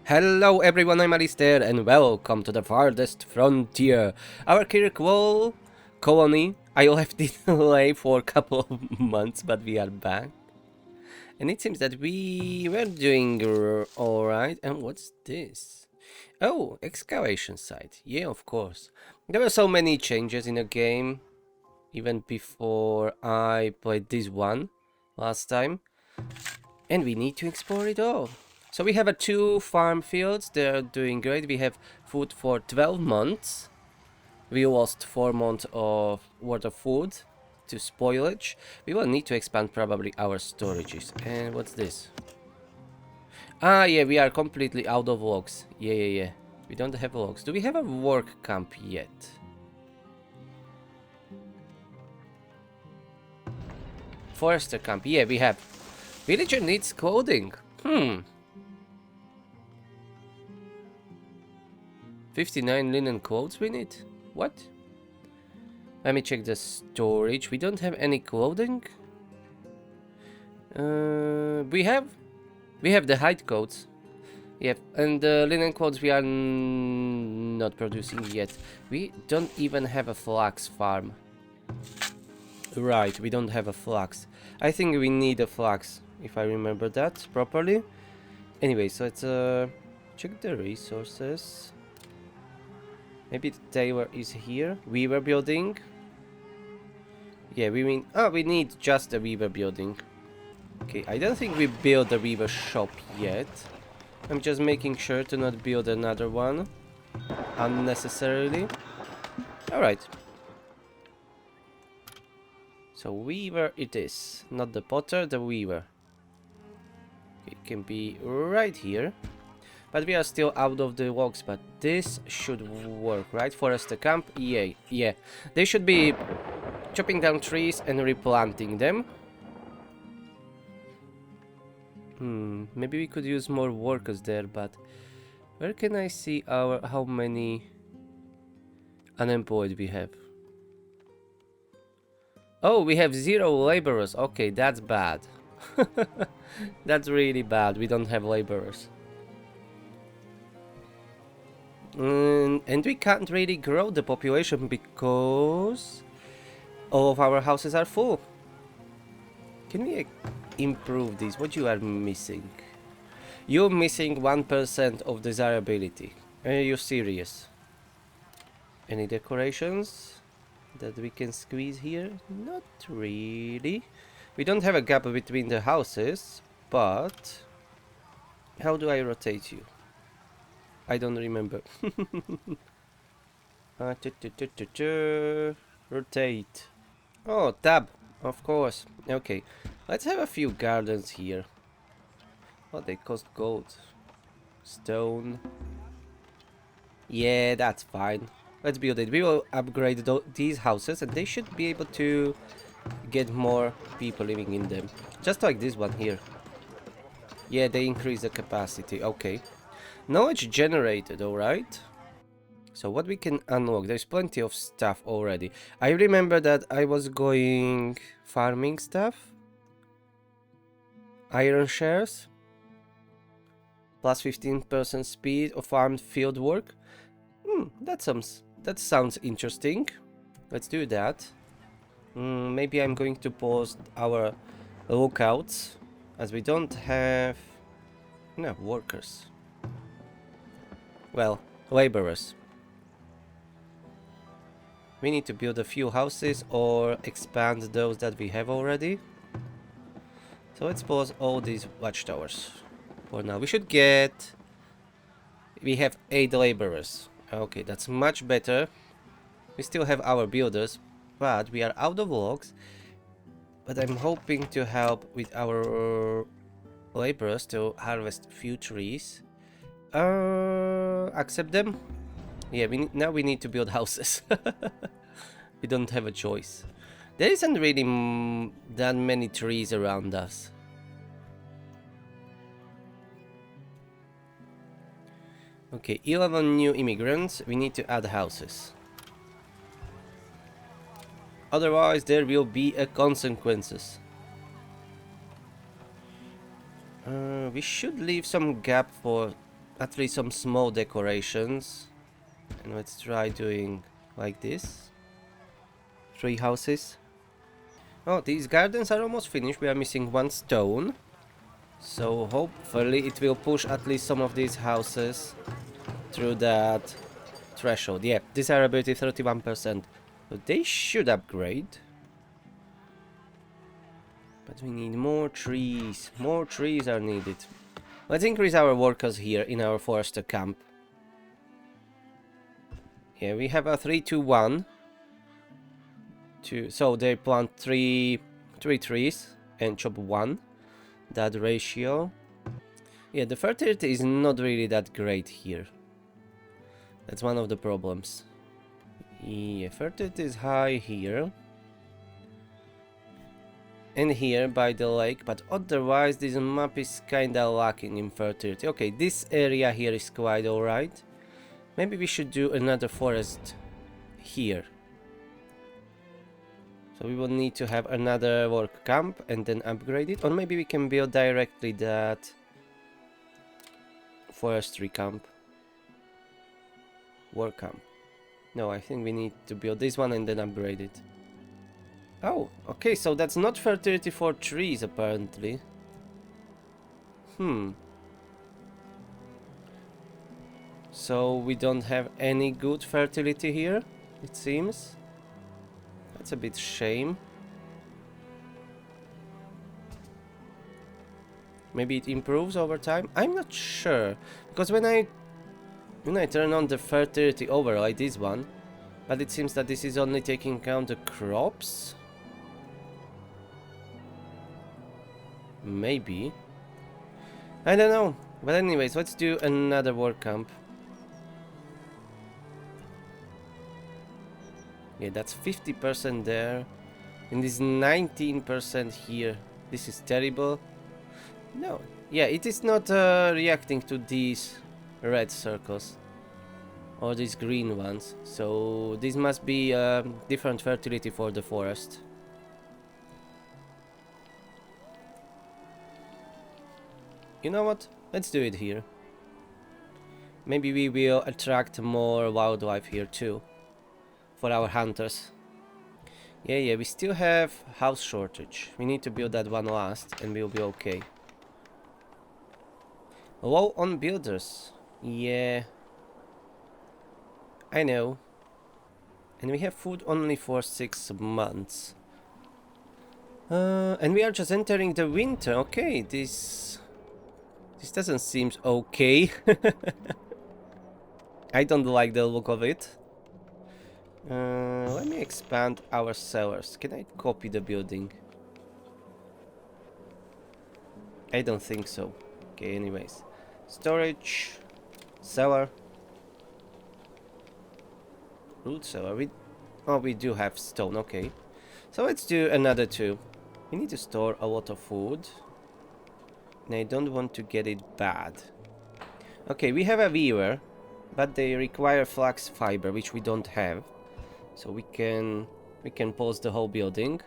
Hello everyone, I'm Alistair and welcome to the Farthest Frontier. Our Kirkwall colony, I left it away for a couple of months, but we are back. And it seems that we were doing alright. And what's this? Oh, excavation site. Yeah, of course. There were so many changes in the game, even before I played this one last time. And we need to explore it all. So we have 2 farm fields, they're doing great. We have food for 12 months. We lost 4 months of worth of food to spoilage. We will need to expand probably our storages. And what's this? Ah, yeah, we are completely out of logs. Yeah. We don't have logs. Do we have a work camp yet? Forester camp. Yeah, we have. Villager needs clothing. 59 linen clothes we need? What? Let me check the storage. We don't have any clothing. We have the hide coats. Yep, and the linen clothes we are not producing yet. We don't even have a flax farm. Right, we don't have a flax. I think we need a flax, if I remember that properly. Anyway, so let's check the resources. Maybe the tailor is here. Weaver building. Yeah, we need just a weaver building. Okay, I don't think we built a weaver shop yet. I'm just making sure to not build another one unnecessarily. Alright. So weaver it is. Not the potter, the weaver. It can be right here. But we are still out of the logs, but this should work, right? Forester camp? Yeah. They should be chopping down trees and replanting them. Maybe we could use more workers there, but where can I see how many unemployed we have? Oh, we have 0 laborers. Okay, that's bad. That's really bad. We don't have laborers. And we can't really grow the population because all of our houses are full. Can we improve this? What you are missing? You're missing 1% of desirability. Are you serious? Any decorations that we can squeeze here? Not really. We don't have a gap between the houses, but how do I rotate you? I don't remember. Rotate. Oh, tab. Of course. Okay. Let's have a few gardens here. Oh, they cost gold. Stone. Yeah, that's fine. Let's build it. We will upgrade these houses and they should be able to get more people living in them. Just like this one here. Yeah, they increase the capacity. Okay. Knowledge generated, alright. So what we can unlock, there's plenty of stuff already. I remember that I was going farming stuff. Iron shares. Plus 15% speed of farmed field work. That sounds interesting. Let's do that. Maybe I'm going to post our lookouts as we don't have enough workers. Well, laborers. We need to build a few houses or expand those that we have already. So let's pause all these watchtowers for now. We have 8 laborers. Okay, that's much better. We still have our builders, but we are out of logs. But I'm hoping to help with our laborers to harvest few trees. Accept them? Yeah, now we need to build houses. We don't have a choice. There isn't really that many trees around us. Okay, 11 new immigrants. We need to add houses. Otherwise, there will be consequences. We should leave some gap for at least some small decorations. And let's try doing like this. 3 houses. Oh, these gardens are almost finished. We are missing 1 stone. So hopefully it will push at least some of these houses through that threshold. Yeah, desirability 31%. So they should upgrade. But we need more trees. More trees are needed. Let's increase our workers here in our forester camp. Yeah, we have a 3-2-1. So they plant three trees and chop 1. That ratio. Yeah, the fertility is not really that great here. That's one of the problems. Yeah, fertility is high here. And here by the lake, but otherwise this map is kinda lacking in fertility. Okay, this area here is quite alright. Maybe we should do another forest here. So we will need to have another work camp and then upgrade it. Or maybe we can build directly that forestry camp. Work camp. No, I think we need to build this one and then upgrade it. Oh, okay, so that's not fertility for trees apparently. So we don't have any good fertility here, it seems. That's a bit shame. Maybe it improves over time? I'm not sure. Because when I turn on the fertility override, this one, but it seems that this is only taking account the crops. Maybe. I don't know. But anyways, let's do another work camp. Yeah, that's 50% there. And this 19% here. This is terrible. No. Yeah, it is not reacting to these red circles. Or these green ones. So this must be different fertility for the forest. You know what? Let's do it here. Maybe we will attract more wildlife here too. For our hunters. Yeah, we still have house shortage. We need to build that one last and we'll be okay. Low on builders. Yeah. I know. And we have food only for 6 months. And we are just entering the winter. Okay, this doesn't seem okay. I don't like the look of it. Let me expand our cellars. Can I copy the building? I don't think so. Okay, anyways. Storage. Cellar. Root cellar. We do have stone, okay. So let's do another 2. We need to store a lot of food. And I don't want to get it bad. Okay, we have a weaver. But they require flax fiber, which we don't have. So we can pause the whole building.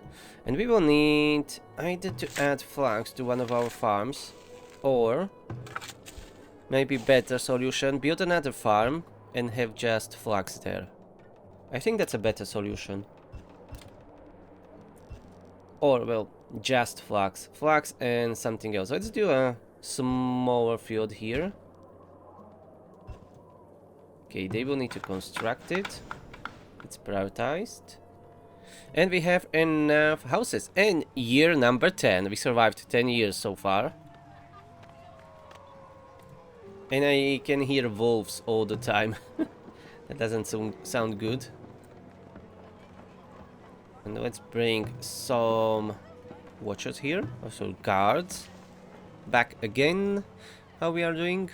And we will need either to add flax to one of our farms. Or maybe better solution, build another farm and have just flax there. I think that's a better solution. Or, well, just flax. Flax and something else. Let's do a smaller field here. Okay, they will need to construct it. It's prioritized. And we have enough houses. And year number 10. We survived 10 years so far. And I can hear wolves all the time. That doesn't sound good. And let's bring some watchers here. Also guards. Back again. How we are doing?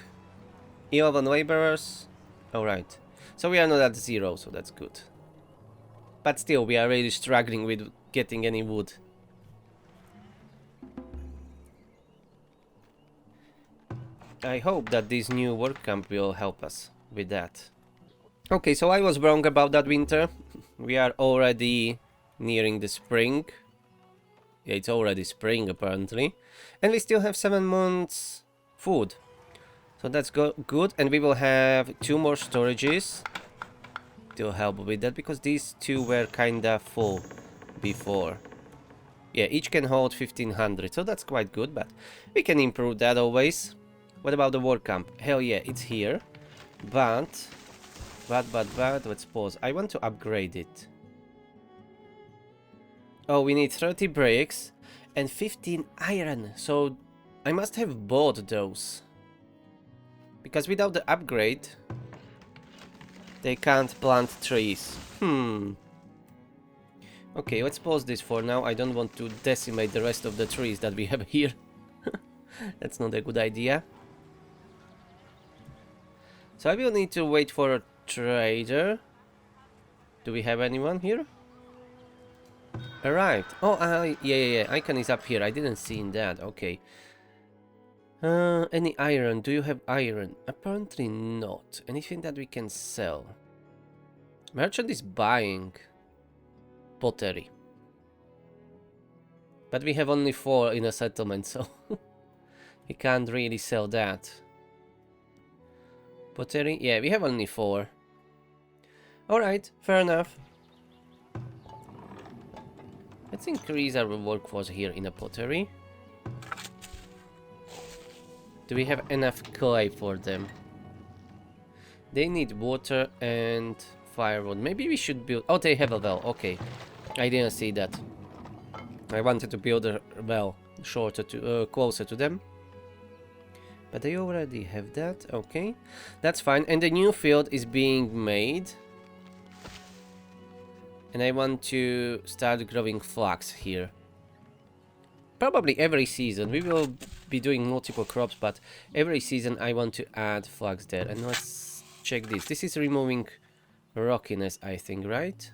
11 laborers. Alright. So we are not at 0, so that's good. But still, we are really struggling with getting any wood. I hope that this new work camp will help us with that. Okay, so I was wrong about that winter. We are already nearing the spring. Yeah, it's already spring apparently. And we still have 7 months food. So that's good, and we will have 2 more storages to help with that, because these 2 were kinda full before. Yeah, each can hold 1500, so that's quite good, but we can improve that always. What about the war camp? Hell yeah, it's here. But, let's pause. I want to upgrade it. Oh, we need 30 bricks and 15 iron, so I must have bought those. Because without the upgrade, they can't plant trees. Okay, let's pause this for now. I don't want to decimate the rest of the trees that we have here. That's not a good idea. So I will need to wait for a trader. Do we have anyone here? Arrived. Oh, yeah. Icon is up here. I didn't see that. Okay. Any iron? Do you have iron? Apparently not. Anything that we can sell? Merchant is buying pottery. But we have only 4 in a settlement, so he can't really sell that. Pottery? Yeah, we have only 4. Alright, fair enough. Let's increase our workforce here in a pottery. Do we have enough clay for them? They need water and firewood. Maybe we should build... Oh, they have a well. Okay. I didn't see that. I wanted to build a well shorter to closer to them. But they already have that. Okay. That's fine. And the new field is being made. And I want to start growing flax here. Probably every season. We will be doing multiple crops, but every season I want to add flax there. And let's check this. This is removing rockiness, I think, right?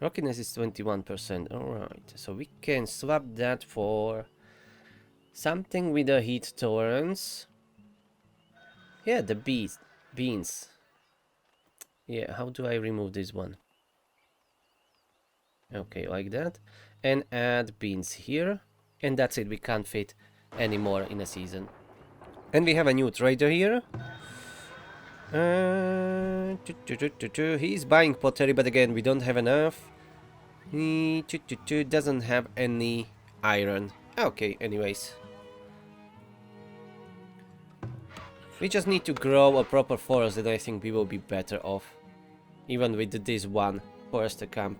Rockiness is 21%. Alright, so we can swap that for something with a heat tolerance. Yeah, the beans. Yeah, how do I remove this one? Okay, like that. And add beans here. And that's it, we can't fit any more in a season. And we have a new trader here. He's buying pottery, but again, we don't have enough. He doesn't have any iron. Okay, anyways. We just need to grow a proper forest, and I think we will be better off. Even with this one forester camp.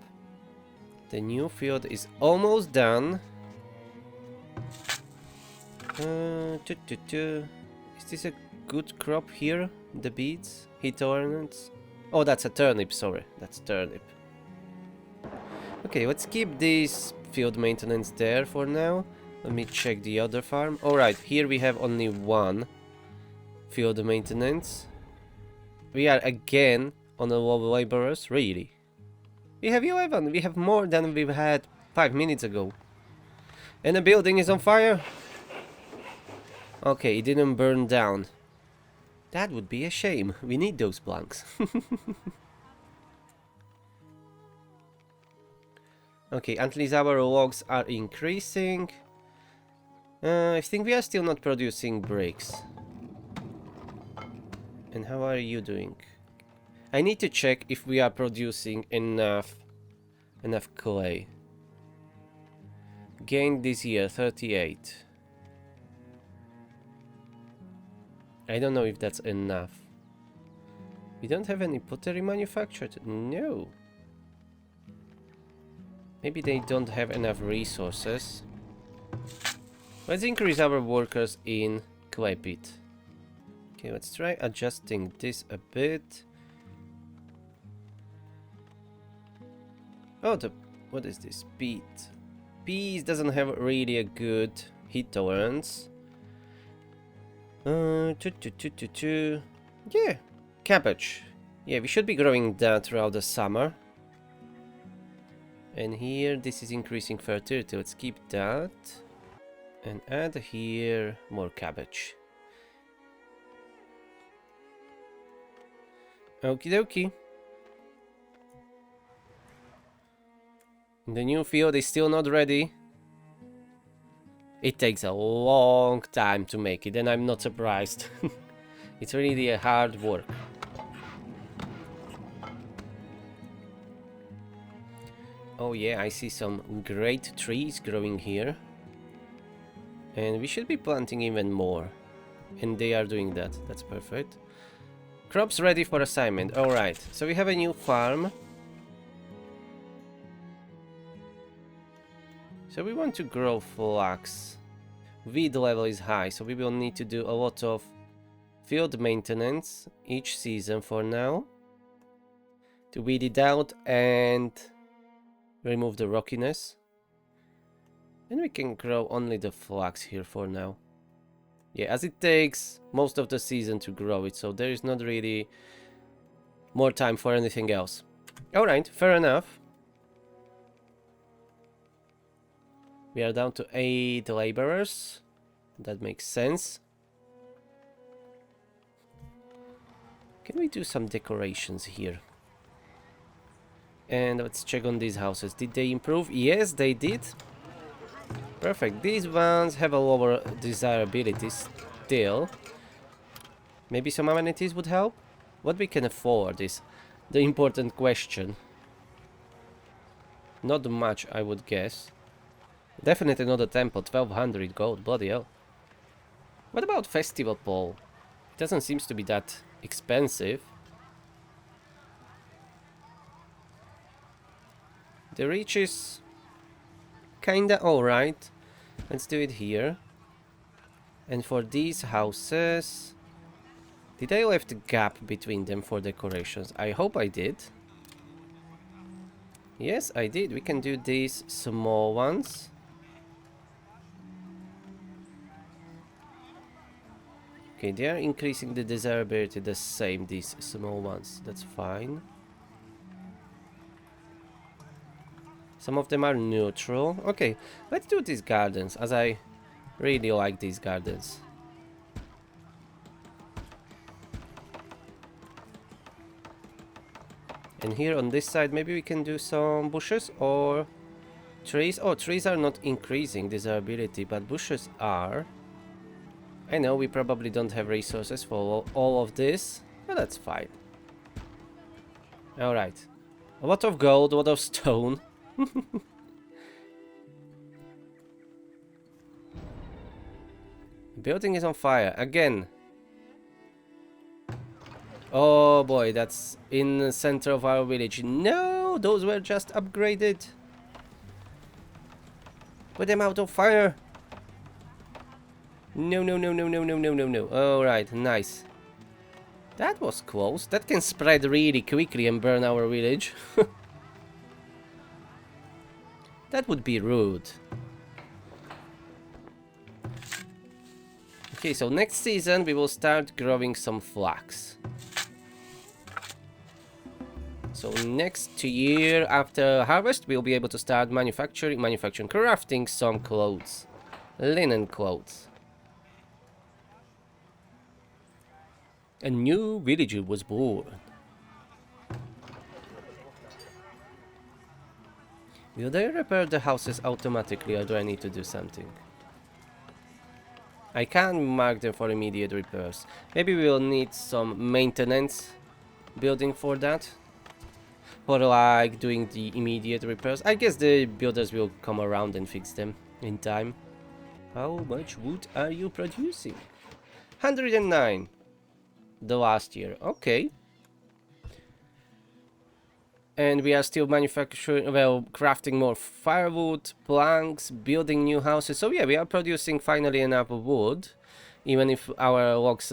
The new field is almost done. Is this a good crop here? The beets? Heat tolerance? Oh, that's a turnip, sorry. That's turnip. Okay, let's keep this field maintenance there for now. Let me check the other farm. Alright, here we have only 1 field maintenance. We are again on a low laborers, really. We have 11, we have more than we had 5 minutes ago. And the building is on fire. Okay, it didn't burn down. That would be a shame. We need those planks. Okay, at least our logs are increasing. I think we are still not producing bricks. And how are you doing? I need to check if we are producing enough clay. Gained this year 38. I don't know if that's enough. We don't have any pottery manufactured? No. Maybe they don't have enough resources. Let's increase our workers in clay pit. Okay, let's try adjusting this a bit. Oh, what is this? Peat. Peas doesn't have really a good heat tolerance. Yeah, cabbage. Yeah, we should be growing that throughout the summer. And here, this is increasing fertility. Let's keep that. And add here more cabbage. Okie dokie. The new field is still not ready. It takes a long time to make it, and I'm not surprised. It's really a hard work. Oh yeah, I see some great trees growing here. And we should be planting even more. And they are doing that. That's perfect. Crops ready for assignment. Alright, so we have a new farm. So we want to grow flax. Weed level is high, so we will need to do a lot of field maintenance each season for now. To weed it out and remove the rockiness. And we can grow only the flax here for now. Yeah, as it takes most of the season to grow it, so there is not really more time for anything else. Alright, fair enough. We are down to 8 laborers. That makes sense. Can we do some decorations here? And let's check on these houses. Did they improve? Yes, they did. Perfect. These ones have a lower desirability still. Maybe some amenities would help? What we can afford is the important question. Not much, I would guess. Definitely not a temple. 1200 gold. Bloody hell. What about festival pole? It doesn't seem to be that expensive. The reach is kinda alright. Let's do it here. And for these houses, did I left a gap between them for decorations? I hope I did. Yes, I did. We can do these small ones. Okay, they are increasing the desirability the same, these small ones. That's fine. Some of them are neutral. Okay, let's do these gardens, as I really like these gardens. And here on this side, maybe we can do some bushes or trees. Oh, trees are not increasing desirability, but bushes are. I know we probably don't have resources for all of this, but that's fine. Alright. A lot of gold, a lot of stone. Building is on fire again. Oh boy, that's in the center of our village. No, those were just upgraded. Put them out of fire. No, no, no, no, no, no, no, no, no. Alright, nice. That was close. That can spread really quickly and burn our village. That would be rude. Okay, so next season we will start growing some flax. So next year after harvest we'll be able to start manufacturing, crafting some clothes. Linen clothes. A new villager was born. Will they repair the houses automatically, or do I need to do something? I can mark them for immediate repairs. Maybe we'll need some maintenance building for that. For like doing the immediate repairs. I guess the builders will come around and fix them in time. How much wood are you producing? 109. The last year. Okay. And we are still manufacturing, well, crafting more firewood, planks, building new houses. So yeah, we are producing finally enough wood, even if our logs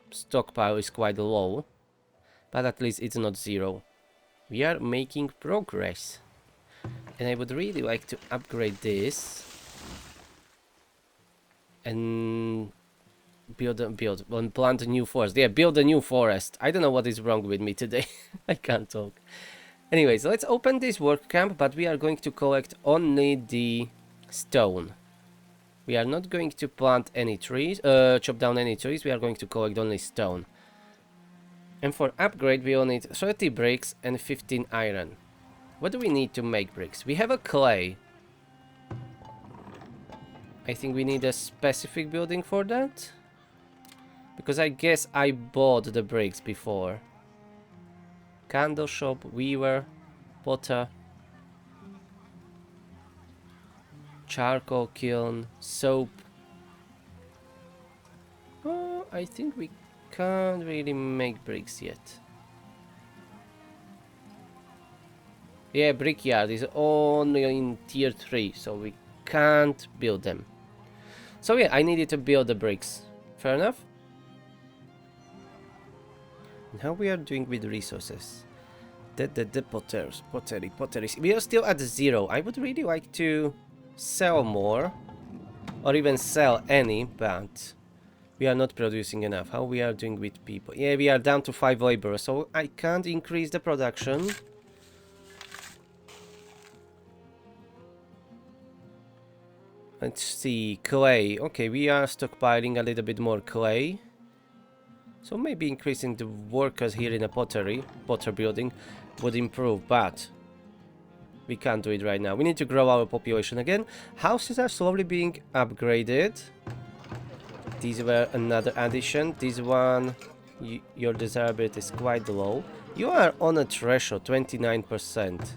stockpile is quite low. But at least it's not zero. We are making progress. And I would really like to upgrade this. And plant a new forest. Yeah, build a new forest. I don't know what is wrong with me today. I can't talk. Anyways, let's open this work camp, but we are going to collect only the stone. We are not going to plant any trees, chop down any trees. We are going to collect only stone. And for upgrade, we will need 30 bricks and 15 iron. What do we need to make bricks? We have a clay. I think we need a specific building for that. Because I guess I bought the bricks before. Candle shop, weaver, potter, charcoal kiln, soap. Oh, I think we can't really make bricks yet. Yeah, brickyard is only in tier 3, so we can't build them. So yeah, I needed to build the bricks. Fair enough. And how we are doing with resources? The pottery. We are still at 0. I would really like to sell more, or even sell any, but we are not producing enough. How we are doing with people? Yeah, we are down to 5 laborers, so I can't increase the production. Let's see, clay. Okay, we are stockpiling a little bit more clay. So maybe increasing the workers here in a potter building would improve, but we can't do it right now. We need to grow our population again. Houses are slowly being upgraded. These were another addition. This one, your desirability is quite low. You are on a threshold, 29%.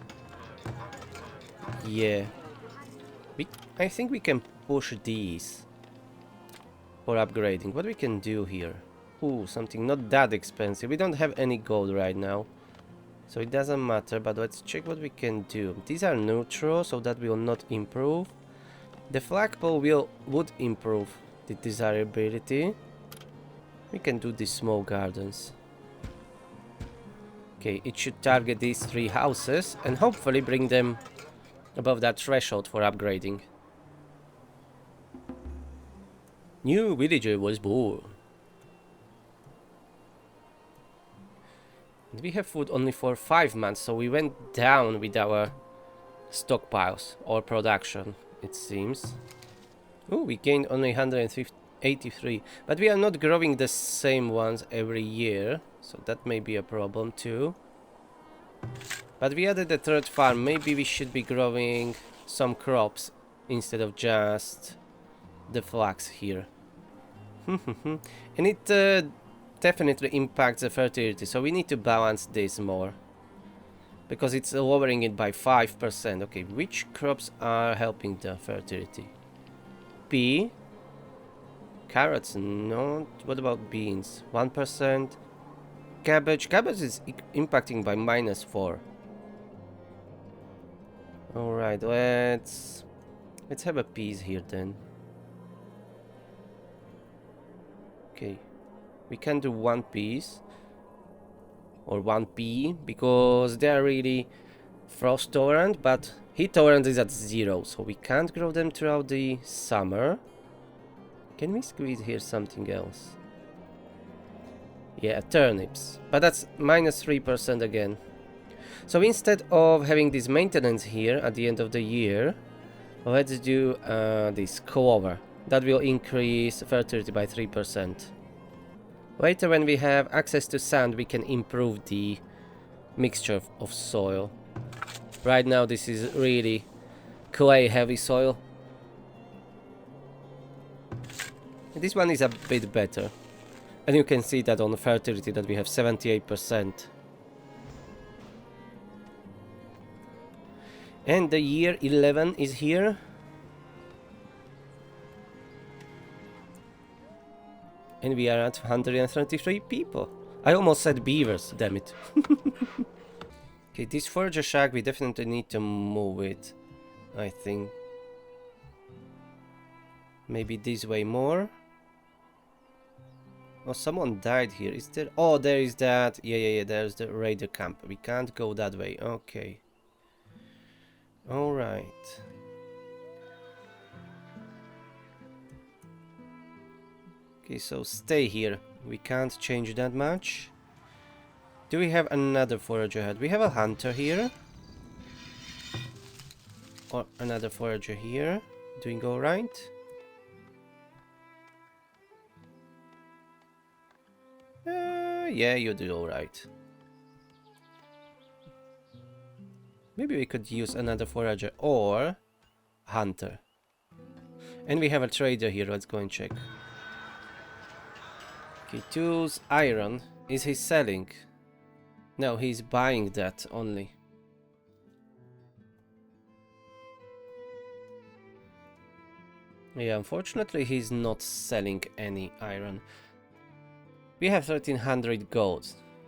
Yeah. I think we can push these for upgrading. What we can do here? Ooh, something not that expensive. We don't have any gold right now, so it doesn't matter, but let's check what we can do. These are neutral, so that will not improve. The flagpole would improve the desirability. We can do these small gardens. Okay, it should target these 3 houses and hopefully bring them above that threshold for upgrading. New villager was born. We have food only for 5 months, so we went down with our stockpiles or production, it seems. Oh, we gained only 183, but we are not growing the same ones every year, so that may be a problem too. But we added a 3rd farm. Maybe we should be growing some crops instead of just the flax here. And it definitely impacts the fertility, so we need to balance this more, because it's lowering it by 5%. Okay, which crops are helping the fertility? Pea, carrots, no. What about beans? 1%. Cabbage is impacting by -4. All right, let's have a peas here then. Okay, we can do 1 piece or 1 pea because they are really frost tolerant, but heat tolerance is at 0, so we can't grow them throughout the summer. Can we squeeze here something else? Yeah, turnips, but that's -3% again. So instead of having this maintenance here at the end of the year, let's do this clover. That will increase fertility by 3%. Later, when we have access to sand, we can improve the mixture of soil. Right now this is really clay heavy soil. This one is a bit better, and you can see that on the fertility that we have 78%. And the year 11 is here. And we are at 133 people. I almost said beavers, damn it. Okay, this forager shack we definitely need to move it, I think. Maybe this way more. Oh, someone died here. Is there? Oh, there is that. Yeah, there's the raider camp. We can't go that way. Okay. Alright. Okay, so stay here. We can't change that much. Do we have another forager head? We have a hunter here. Or another forager here. Doing alright? Yeah, you do alright. Maybe we could use another forager or hunter. And we have a trader here, let's go and check. Okay, tools, iron. Is he selling? No, he's buying that only. Yeah, unfortunately he's not selling any iron. We have 1300 gold,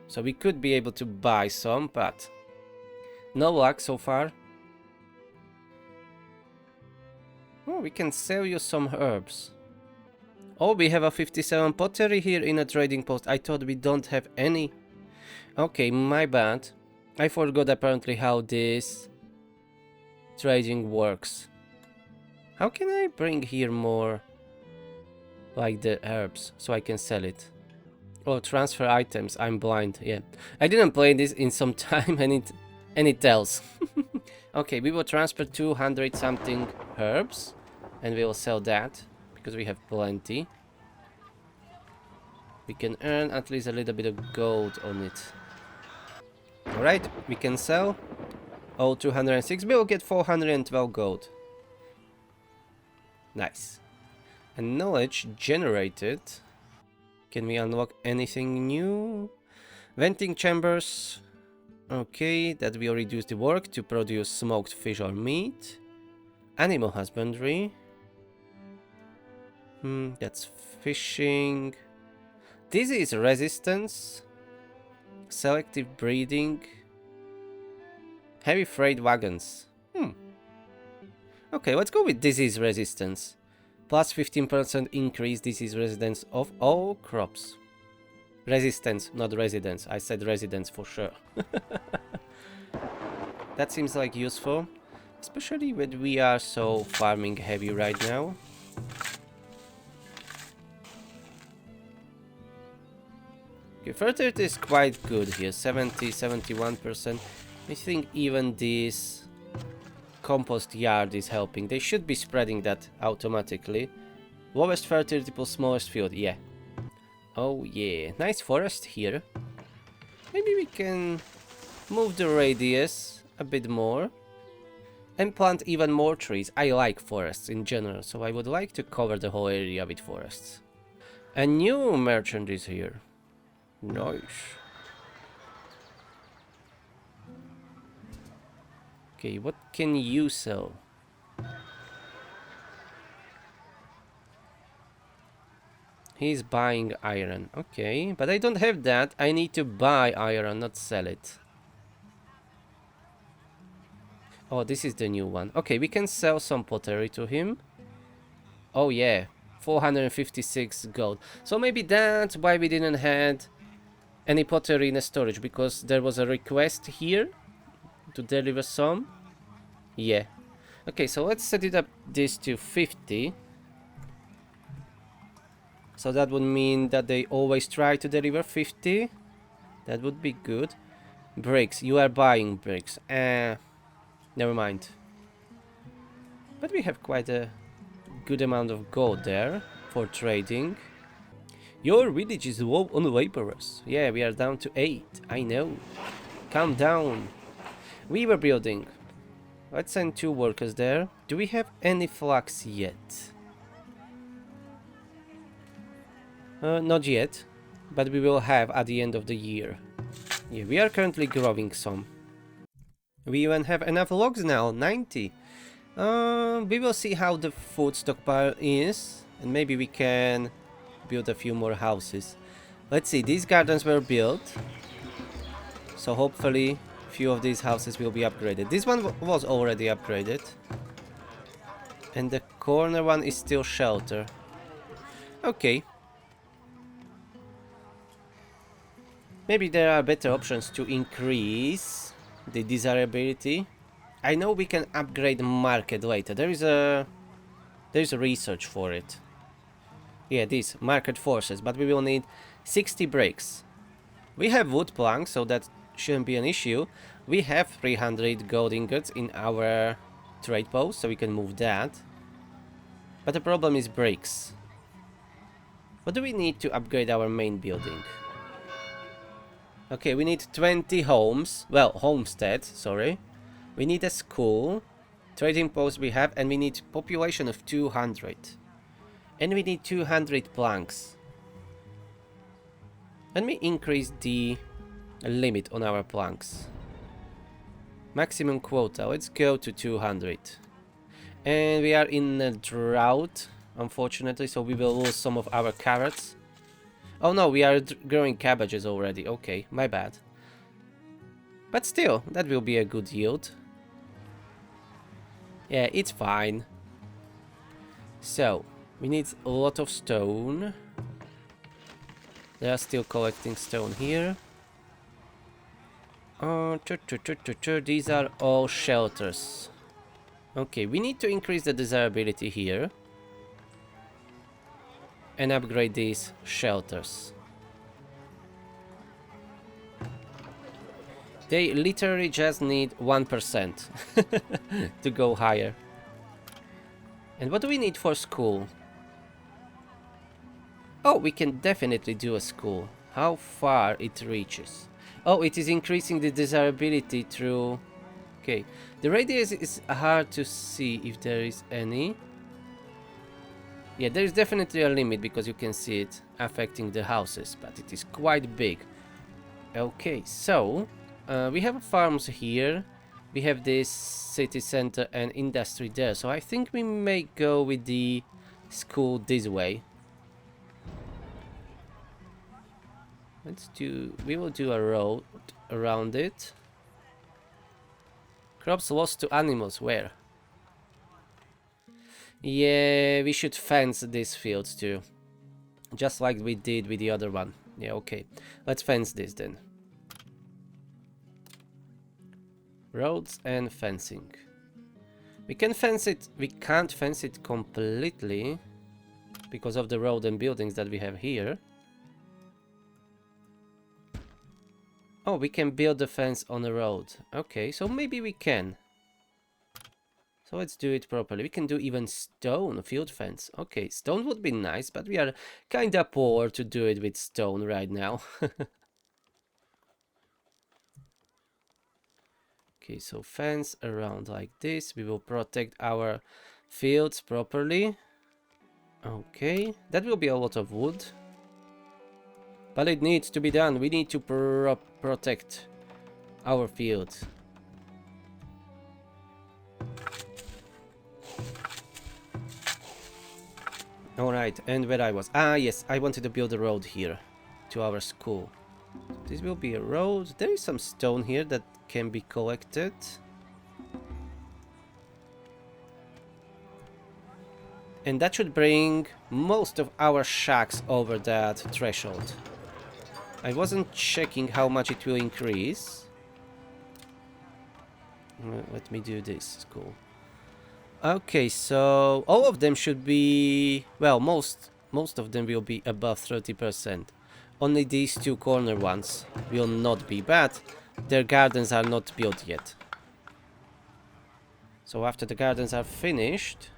so we could be able to buy some, but no luck so far. Oh, we can sell you some herbs. Oh, we have a 57 pottery here in a trading post. I thought we don't have any. Okay, my bad. I forgot apparently how this trading works. How can I bring here more, like the herbs, so I can sell it? Oh, transfer items. I'm blind. Yeah, I didn't play this in some time, and it tells. Okay, we will transfer 200 something herbs, and we will sell that because we have plenty. We can earn at least a little bit of gold on it. All right, we can sell. Oh, 206. We will get 412 gold. Nice. And knowledge generated. Can we unlock anything new? Venting chambers. Okay, that will reduce the work to produce smoked fish or meat. Animal husbandry. That's fishing. Disease resistance. Selective breeding. Heavy freight wagons. Okay, let's go with disease resistance. Plus 15% increase disease resistance of all crops. Resistance, not residence. I said residence for sure. That seems like useful. Especially when we are so farming heavy right now. Okay, fertility is quite good here. 71%. I think even this compost yard is helping. They should be spreading that automatically. Lowest fertility plus smallest field, yeah. Oh yeah, nice forest here. Maybe we can move the radius a bit more and plant even more trees. I like forests in general, so I would like to cover the whole area with forests. A new merchant is here. Nice. Okay, what can you sell? He's buying iron. Okay, but I don't have that. I need to buy iron, not sell it. Oh, this is the new one. Okay, we can sell some pottery to him. Oh yeah, 456 gold. So maybe that's why we didn't have any pottery in the storage, because there was a request here to deliver some. Yeah. Okay, so let's set it up this to 50. So that would mean that they always try to deliver 50. That would be good. Bricks, you are buying bricks. Never mind. But we have quite a good amount of gold there for trading. Your village is low on laborers. Yeah, we are down to 8. I know. Calm down. We were building. Let's send 2 workers there. Do we have any flax yet? Not yet, but we will have at the end of the year. Yeah, we are currently growing some. We even have enough logs now, 90. We will see how the food stockpile is, and maybe we can build a few more houses. Let's see, these gardens were built, so hopefully a few of these houses will be upgraded. This one was already upgraded, and the corner one is still shelter. Okay. Maybe there are better options to increase the desirability. I know we can upgrade market later. There is a research for it. Yeah, this market forces, but we will need 60 bricks. We have wood planks, so that shouldn't be an issue. We have 300 gold ingots in our trade post, so we can move that. But the problem is bricks. What do we need to upgrade our main building? Okay, we need 20 homes. Well, homesteads, sorry. We need a school. trading post we have, and we need population of 200. And we need 200 planks. Let me increase the limit on our planks. Maximum quota, let's go to 200. And we are in a drought, unfortunately, so we will lose some of our carrots. Oh no, we are growing cabbages already. Okay, my bad. But still, that will be a good yield. Yeah, it's fine. So, we need a lot of stone. They are still collecting stone here. These are all shelters. Okay, we need to increase the desirability here. And upgrade these shelters. They literally just need 1% to go higher. And what do we need for school? Oh, we can definitely do a school. How far it reaches? Oh, it is increasing the desirability through... Okay, the radius is hard to see if there is any. Yeah, there is definitely a limit because you can see it affecting the houses, but it is quite big. Okay, so we have farms here. We have this city center and industry there, so I think we may go with the school this way. We will do a road around it. Crops lost to animals, where? Yeah, we should fence these fields too. Just like we did with the other one. Yeah, okay. Let's fence this then. Roads and fencing. We can fence it. We can't fence it completely because of the road and buildings that we have here. Oh, we can build the fence on the road. Okay, so maybe we can. So let's do it properly. We can do even stone, field fence. Okay, stone would be nice, but we are kinda poor to do it with stone right now. Okay, so fence around like this. We will protect our fields properly. Okay, that will be a lot of wood. But it needs to be done. We need to protect our fields. Alright, and where I was. Ah, yes, I wanted to build a road here to our school. This will be a road. There is some stone here that can be collected. And that should bring most of our shacks over that threshold. I wasn't checking how much it will increase. Let me do this. Cool. Okay, so all of them should be, well, most of them will be above 30%. Only these two corner ones will not be, but their gardens are not built yet. So after the gardens are finished,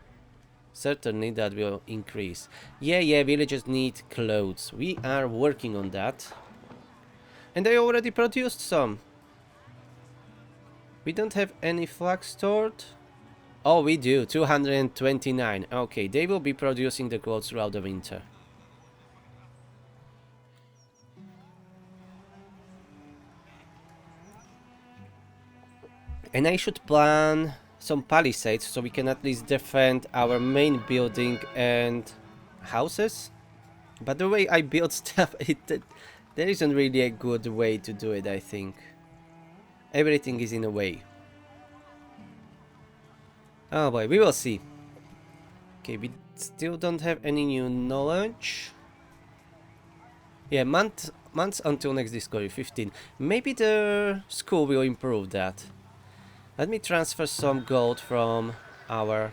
certainly that will increase. Yeah, villagers need clothes. We are working on that. And they already produced some. We don't have any flax stored. Oh, we do. 229. Okay, they will be producing the clothes throughout the winter. And I should plan some palisades so we can at least defend our main building and houses. But the way I build stuff, there isn't really a good way to do it, I think. Everything is in a way. Oh boy, we will see. Okay, we still don't have any new knowledge. Yeah, months until next discovery, 15. Maybe the school will improve that. Let me transfer some gold from our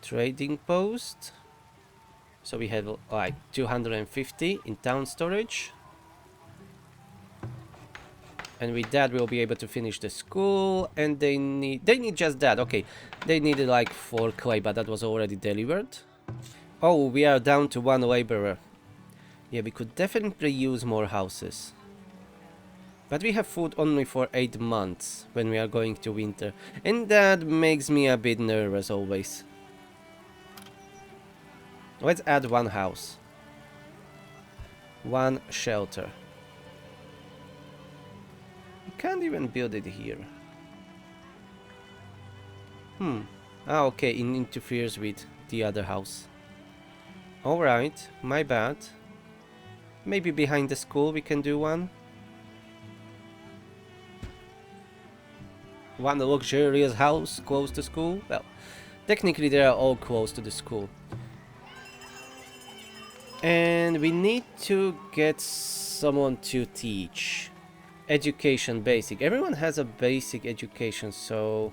trading post. So we have like 250 in town storage. And with that we'll be able to finish the school, and they need just that. Okay, they needed like 4 clay, but that was already delivered. Oh, we are down to 1 laborer. Yeah, we could definitely use more houses. But we have food only for 8 months when we are going to winter. And that makes me a bit nervous always. Let's add one house. One shelter. We can't even build it here. Ah, okay, it interferes with the other house. Alright, my bad. Maybe behind the school we can do one. One luxurious house close to school. Well, technically they are all close to the school. And we need to get someone to teach. Education basic. Everyone has a basic education, so...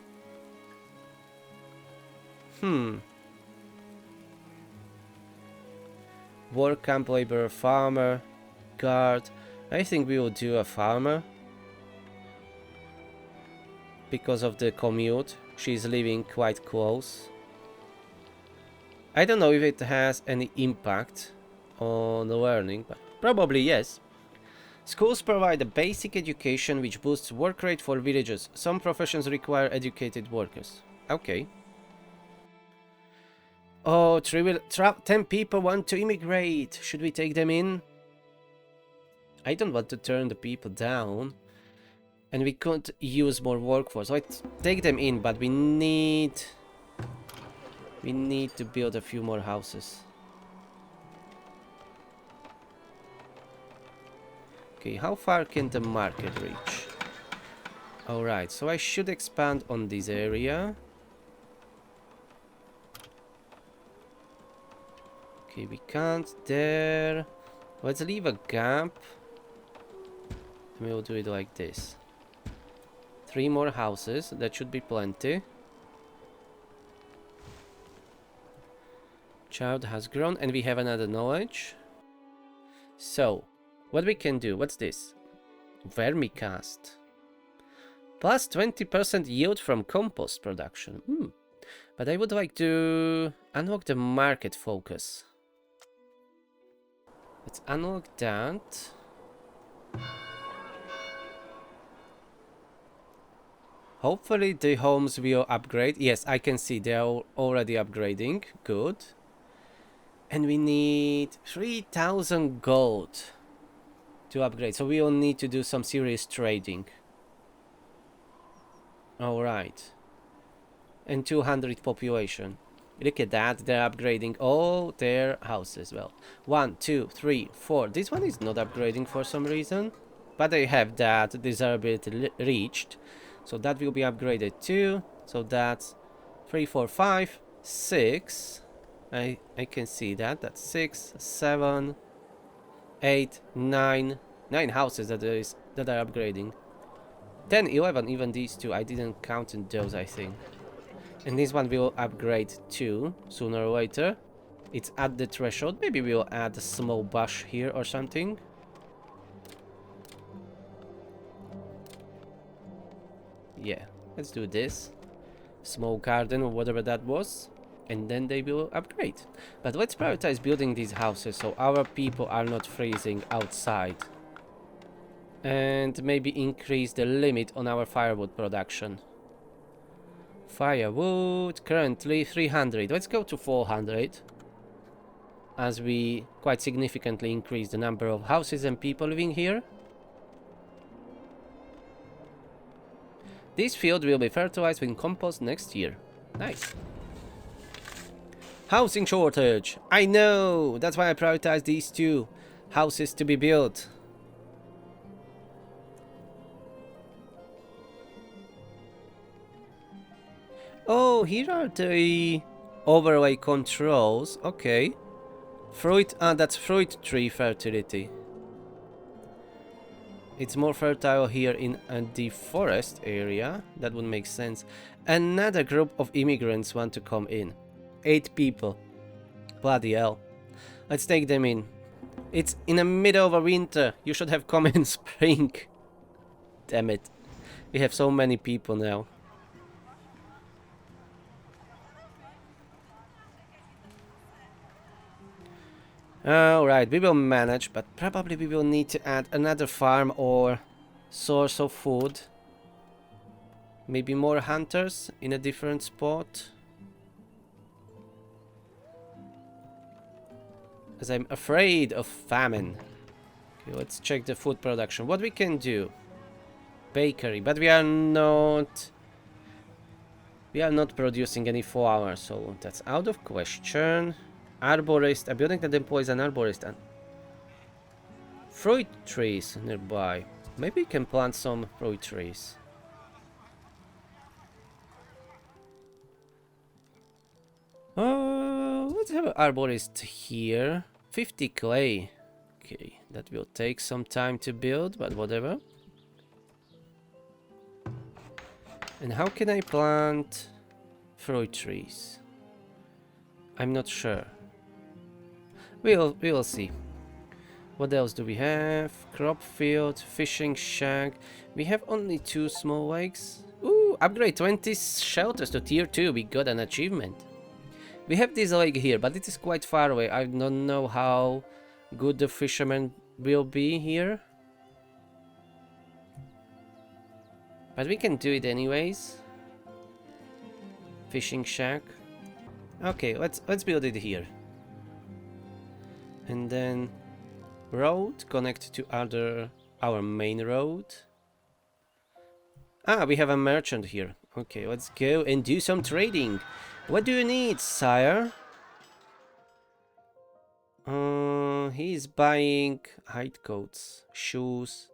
Work camp laborer, farmer, guard. I think we will do a farmer. Because of the commute. She's living quite close. I don't know if it has any impact on the learning, but probably yes. Schools provide a basic education which boosts work rate for villages. Some professions require educated workers. Okay. Oh, 10 people want to immigrate. Should we take them in? I don't want to turn the people down. And we could use more workforce. Let's take them in, but we need to build a few more houses. Okay, how far can the market reach? Alright, so I should expand on this area. Okay, we can't there. Let's leave a gap. We'll do it like this. 3 more houses, that should be plenty. Child has grown and we have another knowledge. So, what we can do, what's this? Vermicast. Plus 20% yield from compost production. But I would like to unlock the market focus. Let's unlock that. Hopefully the homes will upgrade. Yes, I can see they are already upgrading. Good. And we need 3,000 gold to upgrade. So we will need to do some serious trading. Alright. And 200 population. Look at that, they're upgrading all their houses. Well, 1, 2, 3, 4. This one is not upgrading for some reason. But they have that desirability reached. So that will be upgraded too. So that's 3, 4, 5, 6. I can see that. That's 6, 7, 8, 9. 9 houses that are upgrading. 10, 11, even these two. I didn't count in those, I think. And this one will upgrade too, sooner or later. It's at the threshold. Maybe we'll add a small bush here or something. Yeah, let's do this. Small garden or whatever that was. And then they will upgrade. But let's prioritize building these houses so our people are not freezing outside. And maybe increase the limit on our firewood production. Firewood, currently 300. Let's go to 400. As we quite significantly increase the number of houses and people living here. This field will be fertilized with compost next year. Nice. Housing shortage. I know. That's why I prioritize these two houses to be built. Oh, here are the overlay controls. Okay. Fruit, that's fruit tree fertility. It's more fertile here in the forest area. That would make sense. Another group of immigrants want to come in. 8 people. Bloody hell. Let's take them in. It's in the middle of a winter. You should have come in spring. Damn it. We have so many people now. Alright, we will manage, but probably we will need to add another farm or source of food. Maybe more hunters in a different spot. As I'm afraid of famine. Okay, let's check the food production. What we can do? Bakery, but we are not producing any flour, so that's out of question. Arborist, a building that employs an arborist and fruit trees nearby. Maybe we can plant some fruit trees. Let's have an arborist here. 50 clay. Okay, that will take some time to build, but whatever. And how can I plant fruit trees? I'm not sure. We will see. What else do we have? Crop field, fishing shack. We have only 2 small lakes. Ooh, upgrade 20 shelters to tier 2. We got an achievement. We have this lake here, but it is quite far away. I don't know how good the fishermen will be here. But we can do it anyways. Fishing shack. Okay, let's build it here. And then road connect to our main road. Ah, we have a merchant here. Okay, let's go and do some trading. What do you need, sire? He's buying hide coats, shoes,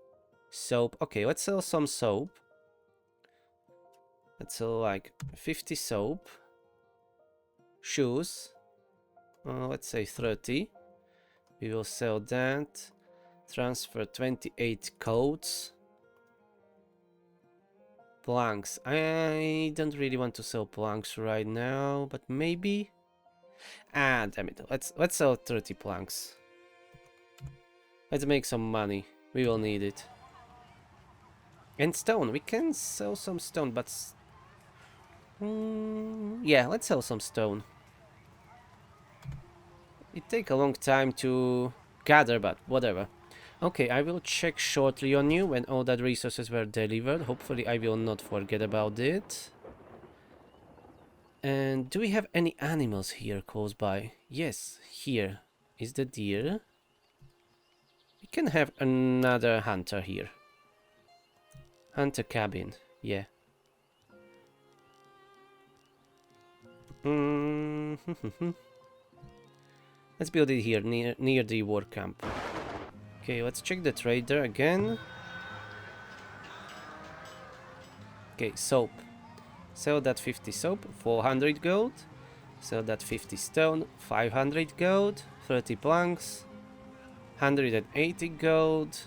soap. Okay, let's sell some soap. Let's sell like 50 soap. Shoes. Let's say 30. We will sell that. Transfer 28 coats. Planks. I don't really want to sell planks right now, but maybe. Ah, damn it. Let's sell 30 planks. Let's make some money. We will need it. And stone. We can sell some stone, but yeah, let's sell some stone. It takes a long time to gather, but whatever. Okay, I will check shortly on you when all that resources were delivered. Hopefully I will not forget about it. And do we have any animals here close by? Yes, here is the deer. We can have another hunter here. Hunter cabin, yeah. Let's build it here, near the war camp. Okay, let's check the trader again. Okay, soap. Sell that 50 soap, 400 gold. Sell that 50 stone, 500 gold. 30 planks, 180 gold.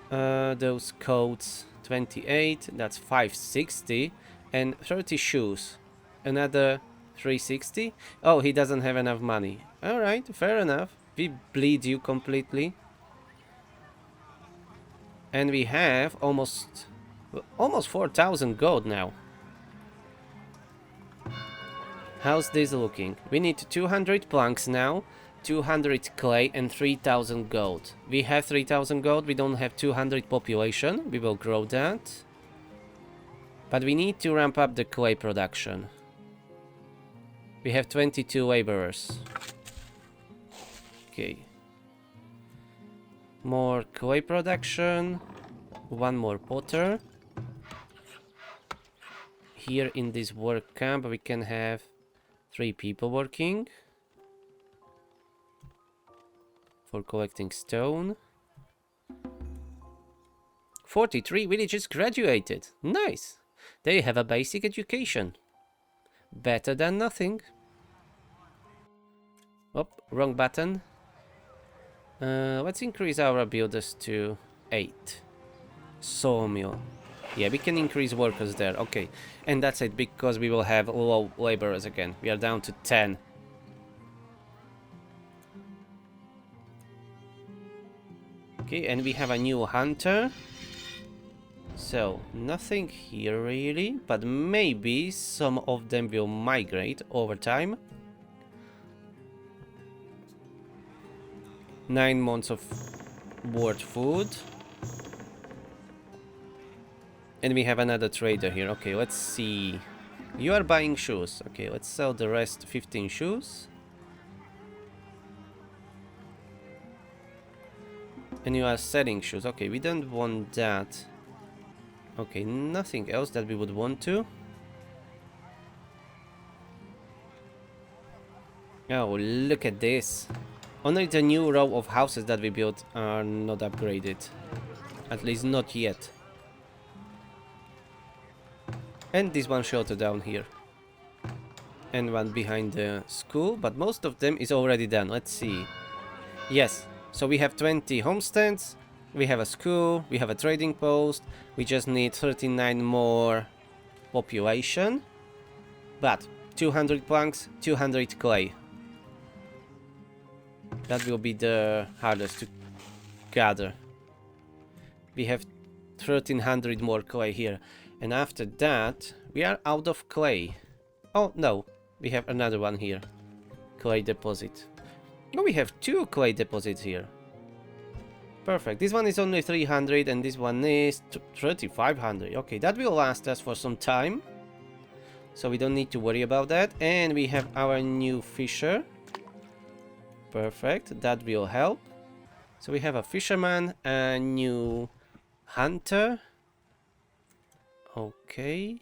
Those coats, 28, that's 560. And 30 shoes, another 360. Oh, he doesn't have enough money. Alright, fair enough. We bleed you completely. And we have almost 4,000 gold now. How's this looking? We need 200 planks now, 200 clay and 3,000 gold. We have 3,000 gold, we don't have 200 population. We will grow that. But we need to ramp up the clay production. We have 22 laborers. Okay. More clay production. One more potter. Here in this work camp we can have 3 people working for collecting stone. 43 villages graduated. Nice. They have a basic education. Better than nothing. Oh, wrong button. Let's increase our builders to 8. Sawmill. Yeah, we can increase workers there. Okay, and that's it, because we will have low laborers again. We are down to 10. Okay, and we have a new hunter. So, nothing here really, but maybe some of them will migrate over time. 9 months of ward food. And we have another trader here. Okay, let's see. You are buying shoes. Okay, let's sell the rest 15 shoes. And you are selling shoes. Okay, we don't want that. Okay, nothing else that we would want to. Oh, look at this. Only the new row of houses that we built are not upgraded. At least not yet. And this one shelter down here. And one behind the school, but most of them is already done. Let's see. Yes, so we have 20 homesteads, we have a school, we have a trading post, we just need 39 more population. But 200 planks, 200 clay. That will be the hardest to gather. We have 1300 more clay here. And after that, we are out of clay. Oh, no. We have another one here. Clay deposit. Oh, we have 2 clay deposits here. Perfect. This one is only 300 and this one is 3500. Okay, that will last us for some time. So we don't need to worry about that. And we have our new fisher. Perfect. That will help. So we have a fisherman, a new hunter. Okay.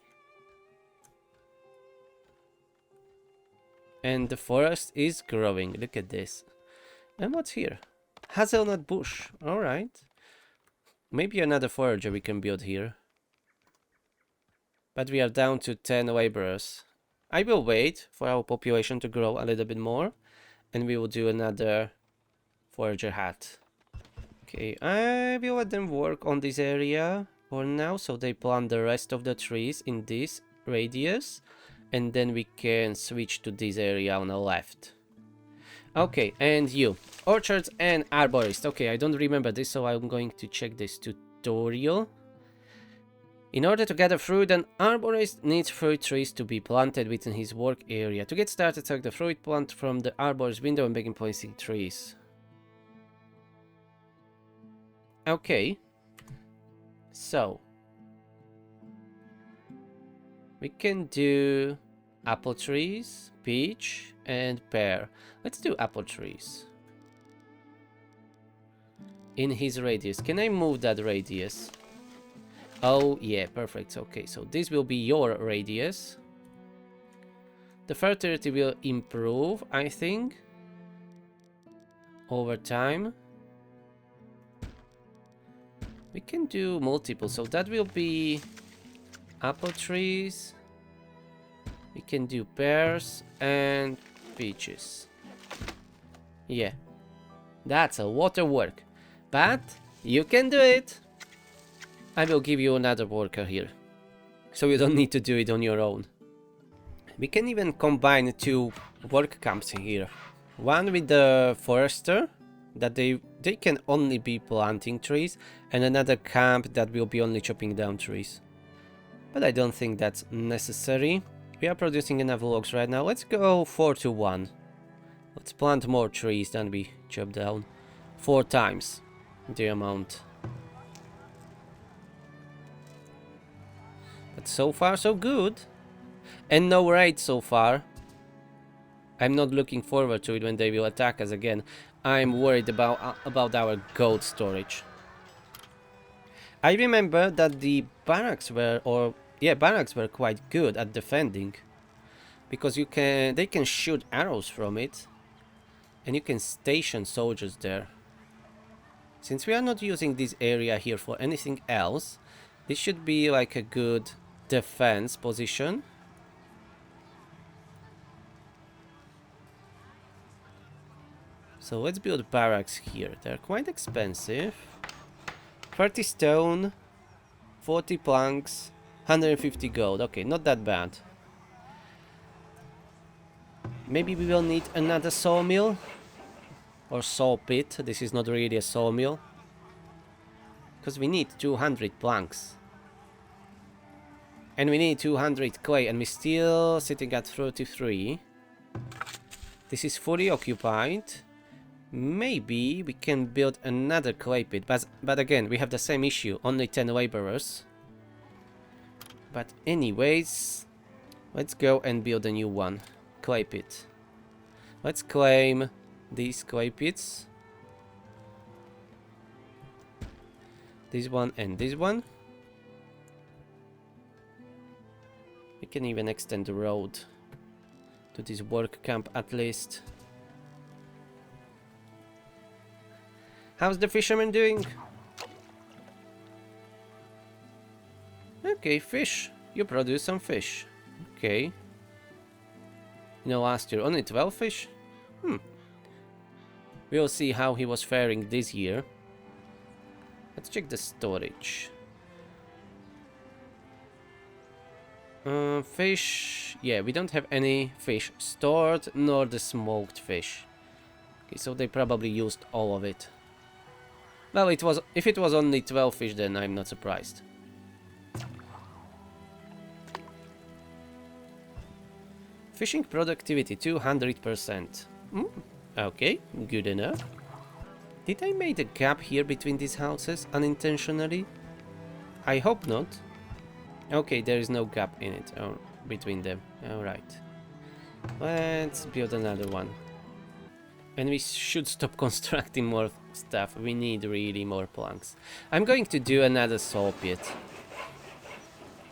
And the forest is growing. Look at this. And what's here? Hazelnut bush. Alright. Maybe another forager we can build here. But we are down to 10 laborers. I will wait for our population to grow a little bit more. And we will do another forager hat. Okay, I will let them work on this area for now. So they plant the rest of the trees in this radius. And then we can switch to this area on the left. Okay, and you. Orchards and arborist. Okay, I don't remember this, so I'm going to check this tutorial. In order to gather fruit, an arborist needs fruit trees to be planted within his work area. To get started, select the fruit plant from the arborist window and begin placing trees. Okay. So. We can do apple trees, peach, and pear. Let's do apple trees. In his radius. Can I move that radius? Oh, yeah, perfect. Okay, so this will be your radius. The fertility will improve, I think, over time. We can do multiple, so that will be apple trees. We can do pears and peaches. Yeah, that's a lot of work, but you can do it. I will give you another worker here, so you don't need to do it on your own. We can even combine 2 work camps here. One with the forester, that they can only be planting trees, and another camp that will be only chopping down trees. But I don't think that's necessary. We are producing enough logs right now. Let's go 4 to 1. Let's plant more trees than we chop down. 4 times the amount. But so far so good. And no raid so far. I'm not looking forward to it when they will attack us again. I'm worried about our gold storage. I remember that the barracks were, barracks were quite good at defending, because they can shoot arrows from it, and you can station soldiers there. Since we are not using this area here for anything else, this should be like a good defense position. So let's build barracks here. They're quite expensive. 30 stone, 40 planks, 150 gold. Okay, not that bad. Maybe we will need another sawmill or saw pit. This is not really a sawmill, because we need 200 planks and we need 200 clay, and we're still sitting at 33. This is fully occupied. Maybe we can build another clay pit, but again we have the same issue, only 10 laborers. But anyways, let's go and build a new one. Clay pit. Let's claim these clay pits. This one and this one. We can even extend the road to this work camp at least. How's the fisherman doing? Okay, fish. You produce some fish. Okay. You know, last year only 12 fish? We'll see how he was faring this year. Let's check the storage. Fish. Yeah, we don't have any fish stored, nor the smoked fish. Okay, so they probably used all of it. Well, if it was only 12 fish, then I'm not surprised. Fishing productivity 200%. Okay, good enough. Did I make a gap here between these houses unintentionally? I hope not. Okay, there is no gap in it or between them. Alright. Let's build another one. And we should stop constructing more stuff. We need really more planks. I'm going to do another saw pit.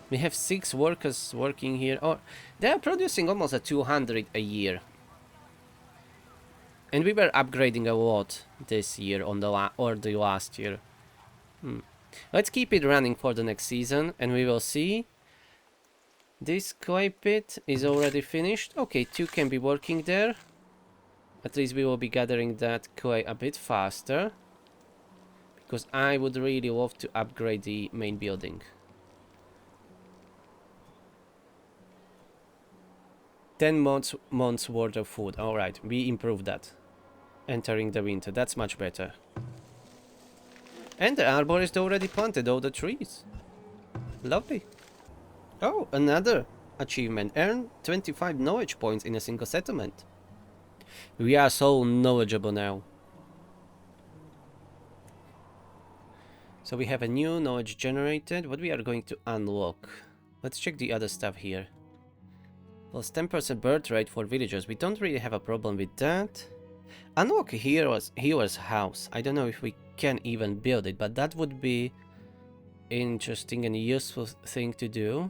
We have 6 workers working here. Oh, they are producing almost a 200 a year. And we were upgrading a lot this year on the last year. Let's keep it running for the next season and we will see. This clay pit is already finished. Okay, 2 can be working there. At least we will be gathering that clay a bit faster. Because I would really love to upgrade the main building. 10 months worth of food. Alright, we improved that. Entering the winter, that's much better. And the arborist already planted all the trees. Lovely. Oh, another achievement. Earn 25 knowledge points in a single settlement. We are so knowledgeable now. So we have a new knowledge generated. What we are going to unlock. Let's check the other stuff here. Plus 10% birth rate for villagers. We don't really have a problem with that. Unlock healer's house. I don't know if we can even build it, but that would be interesting and useful thing to do.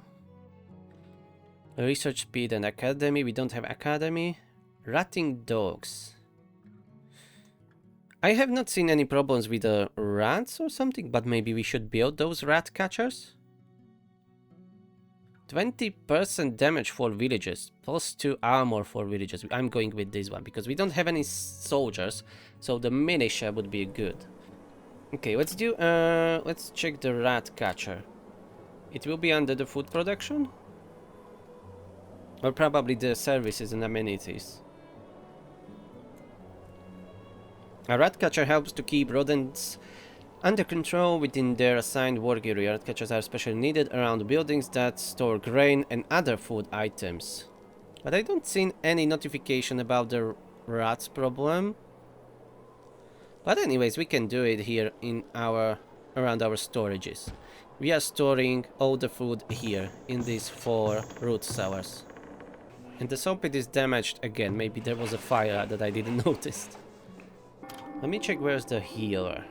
Research speed and academy. We don't have academy. Ratting dogs. I have not seen any problems with the rats or something, but maybe we should build those rat catchers. 20% damage for villages, plus 2 armor for villages. I'm going with this one because we don't have any soldiers, so the militia would be good. Okay, let's check the rat catcher. It will be under the food production, or probably the services and amenities. A rat catcher helps to keep rodents under control within their assigned work area. Rat catchers are especially needed around buildings that store grain and other food items. But I don't see any notification about the rats problem. But anyways, we can do it here in around our storages. We are storing all the food here in these 4 root cellars. And the saw pit is damaged again. Maybe there was a fire that I didn't notice. Let me check where's the healer.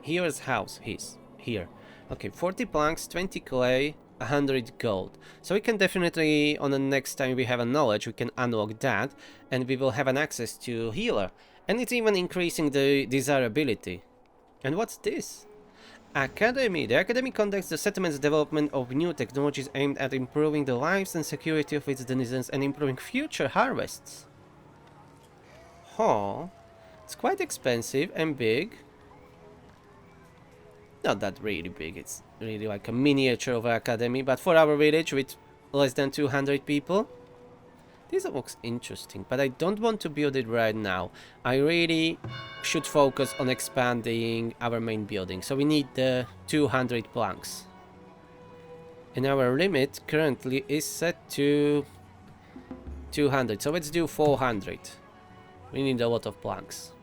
Here's house. He's here. Okay, 40 planks, 20 clay, 100 gold. So we can definitely, on the next time we have a knowledge, we can unlock that, and we will have an access to healer. And it's even increasing the desirability. And what's this? Academy. The Academy conducts the settlement's development of new technologies aimed at improving the lives and security of its denizens and improving future harvests. Huh. It's quite expensive and big. Not that really big, it's really like a miniature of an academy, but for our village with less than 200 people, this looks interesting, but I don't want to build it right now. I really should focus on expanding our main building, so we need the 200 planks. And our limit currently is set to 200, so let's do 400. We need a lot of planks.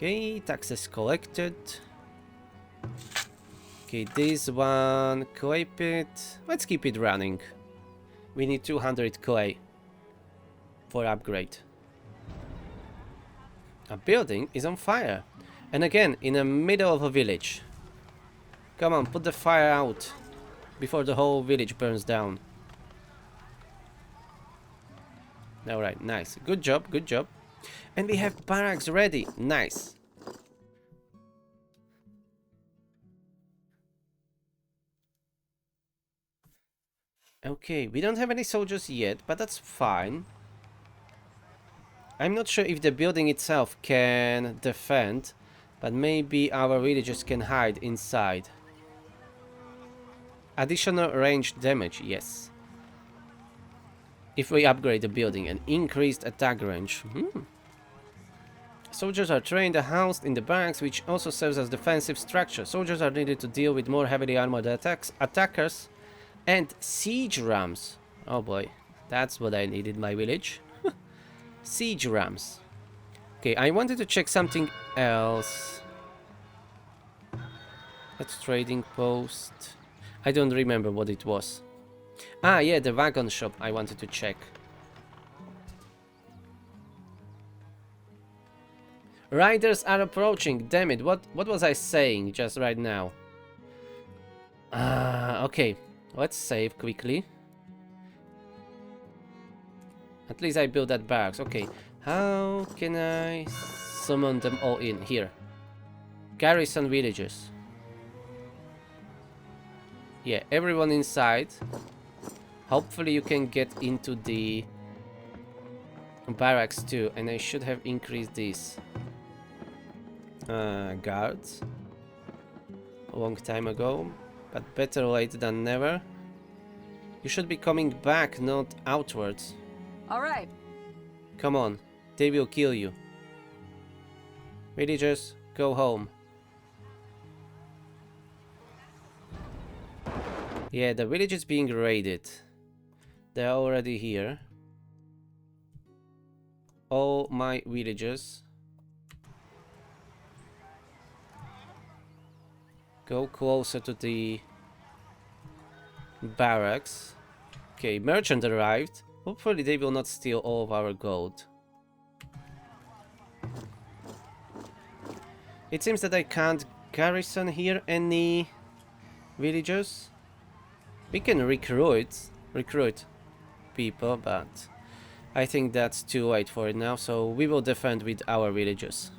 Okay, taxes collected. Okay, this one, clay pit. Let's keep it running. We need 200 clay for upgrade. A building is on fire. And again, in the middle of a village. Come on, put the fire out before the whole village burns down. Alright, nice. Good job, good job. And we have barracks ready. Nice. Okay, we don't have any soldiers yet, but that's fine. I'm not sure if the building itself can defend, but maybe our villagers can hide inside. Additional range damage, yes. If we upgrade the building, and increased attack range. Soldiers are trained and housed in the barracks, which also serves as defensive structure. Soldiers are needed to deal with more heavily armored attackers and siege rams. Oh boy, that's what I need in my village. Siege rams. Okay, I wanted to check something else. That's trading post. I don't remember what it was. Ah, yeah, the wagon shop I wanted to check. Riders are approaching. Damn it, what was I saying just right now? Okay, let's save quickly. At least I built that barracks. Okay, how can I summon them all in? Here. Garrison villages. Yeah, everyone inside. Hopefully you can get into the barracks too. And I should have increased these guards a long time ago. But better late than never. You should be coming back, not outwards. Alright. Come on, they will kill you. Villagers, go home. Yeah, the village is being raided. They're already here. All my villagers. Go closer to the barracks. Okay, merchant arrived. Hopefully they will not steal all of our gold. It seems that I can't garrison here any villagers. We can recruit people, but I think that's too late for it now, so we will defend with our villagers.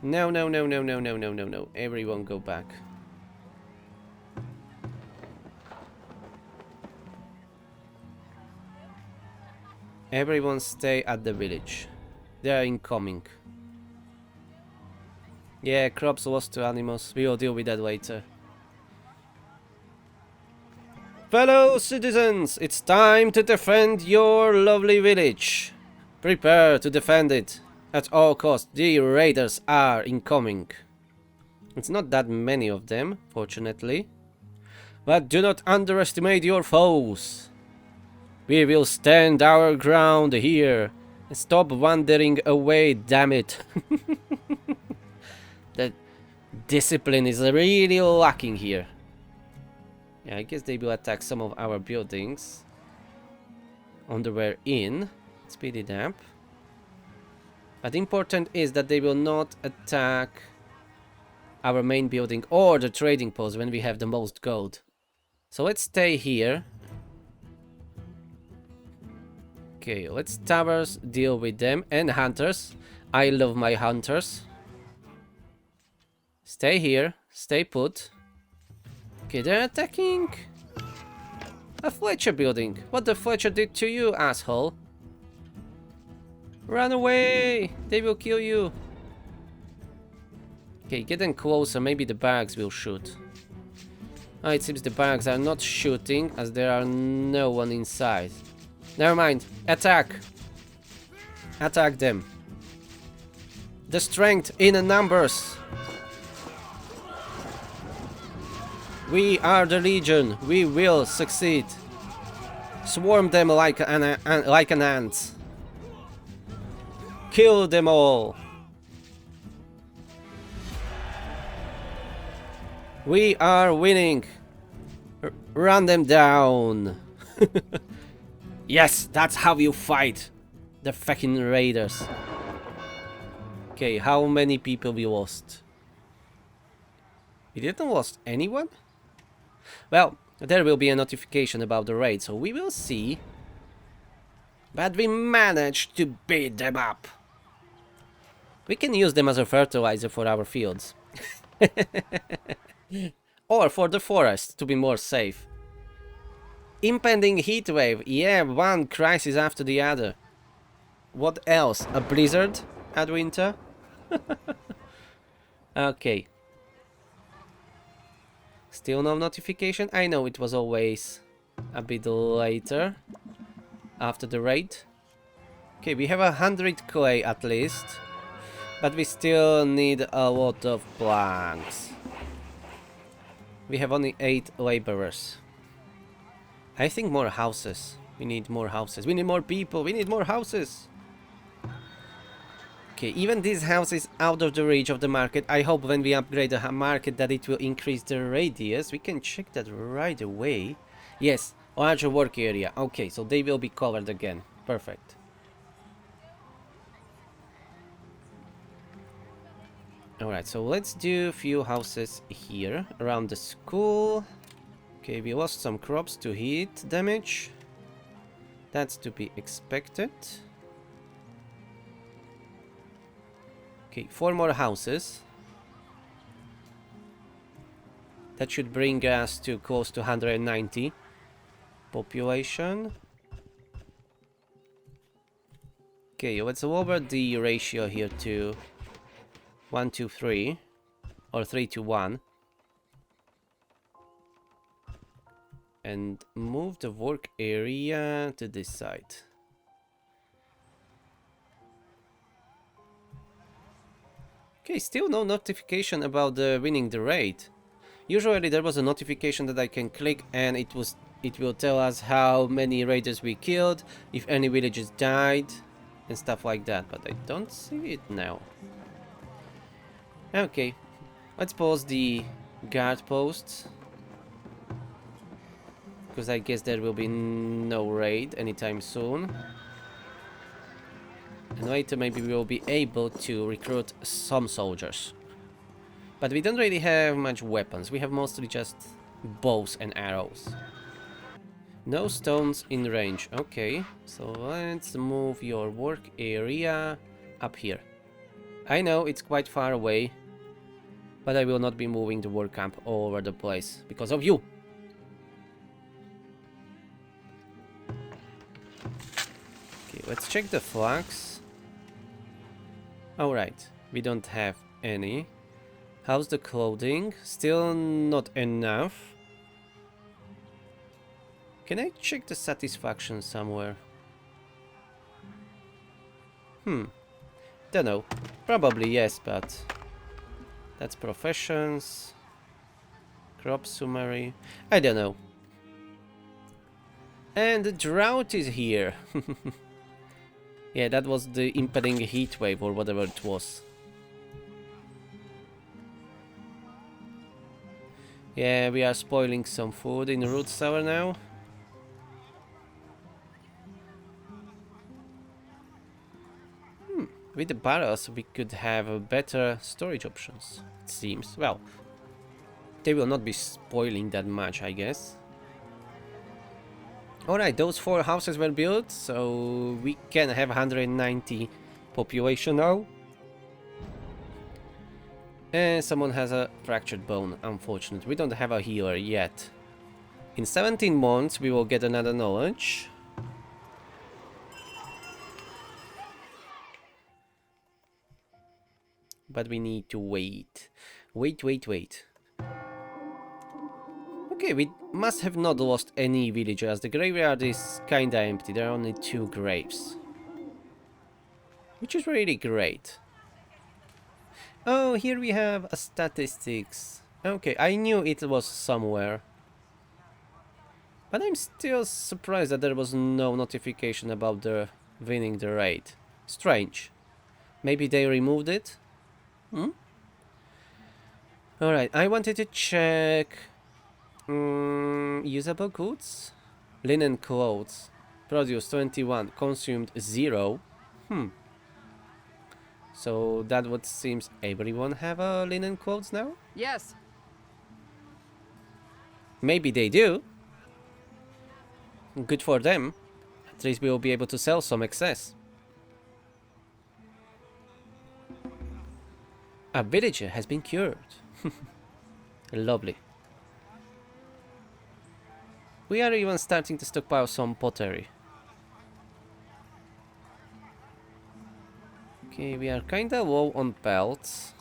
No, no, no, no, no, no, no, no, no. Everyone go back. Everyone stay at the village. They are incoming. Yeah, crops lost to animals. We will deal with that later. Fellow citizens, it's time to defend your lovely village. Prepare to defend it at all costs. The raiders are incoming. It's not that many of them, fortunately. But do not underestimate your foes. We will stand our ground here. Stop wandering away, damn it. The discipline is really lacking here. Yeah, I guess they will attack some of our buildings on the way in. Speed it up. But important is that they will not attack our main building or the trading post when we have the most gold. So let's stay here. Okay, let's towers deal with them and hunters. I love my hunters. Stay here, stay put. Okay, they're attacking a Fletcher building. What the Fletcher did to you, asshole? Run away! They will kill you. Okay, getting closer. Maybe the barracks will shoot. Oh, it seems the barracks are not shooting as there are no one inside. Never mind. Attack. Attack them. The strength in numbers. We are the Legion. We will succeed. Swarm them like an ant. Kill them all. We are winning! Run them down! Yes, that's how you fight the fucking raiders. Okay, how many people we lost? We didn't lost anyone? Well, there will be a notification about the raid, so we will see. But we managed to beat them up. We can use them as a fertilizer for our fields. Or for the forest, to be more safe. Impending heat wave. Yeah, one crisis after the other. What else? A blizzard at winter? Okay. Still no notification? I know it was always a bit later. After the raid. Okay, we have 100 clay at least. But we still need a lot of planks. We have only 8 laborers. I think more houses. We need more houses. We need more people. We need more houses. Okay, even this house is out of the reach of the market. I hope when we upgrade the market that it will increase the radius. We can check that right away. Yes, larger work area. Okay, so they will be covered again. Perfect. Alright, so let's do a few houses here around the school. Okay, we lost some crops to heat damage. That's to be expected. Okay, 4 more houses. That should bring us to close to 190 population. Okay, let's lower the ratio here to 1 to 3 or 3 to 1. And move the work area to this side. Okay, still no notification about the winning the raid. Usually there was a notification that I can click and it will tell us how many raiders we killed, if any villagers died, and stuff like that, but I don't see it now. Okay, let's pause the guard posts. Because I guess there will be no raid anytime soon. And later maybe we will be able to recruit some soldiers. But we don't really have much weapons. We have mostly just bows and arrows. No stones in range. Okay, so let's move your work area up here. I know it's quite far away, but I will not be moving the work camp all over the place because of you. Okay, let's check the flags. Alright, we don't have any. How's the clothing? Still not enough. Can I check the satisfaction somewhere? Don't know. Probably yes, but that's professions. Crop summary. I don't know. And the drought is here. Yeah, that was the impending heat wave or whatever it was. Yeah, we are spoiling some food in root cellar now. With the barrels we could have better storage options, it seems. Well, they will not be spoiling that much, I guess. Alright, those 4 houses were built, so we can have 190 population now. And someone has a fractured bone, unfortunately. We don't have a healer yet. In 17 months we will get another knowledge. But we need to wait. Wait. Okay, we must have not lost any villagers. The graveyard is kinda empty. There are only 2 graves. Which is really great. Oh, here we have a statistics. Okay, I knew it was somewhere. But I'm still surprised that there was no notification about the winning the raid. Strange. Maybe they removed it? Alright, I wanted to check usable goods. Linen clothes. Produced 21, consumed 0. So that what seems everyone have linen clothes now? Yes. Maybe they do. Good for them. At least we will be able to sell some excess. A villager has been cured. Lovely. We are even starting to stockpile some pottery. Okay, we are kinda low on pelts.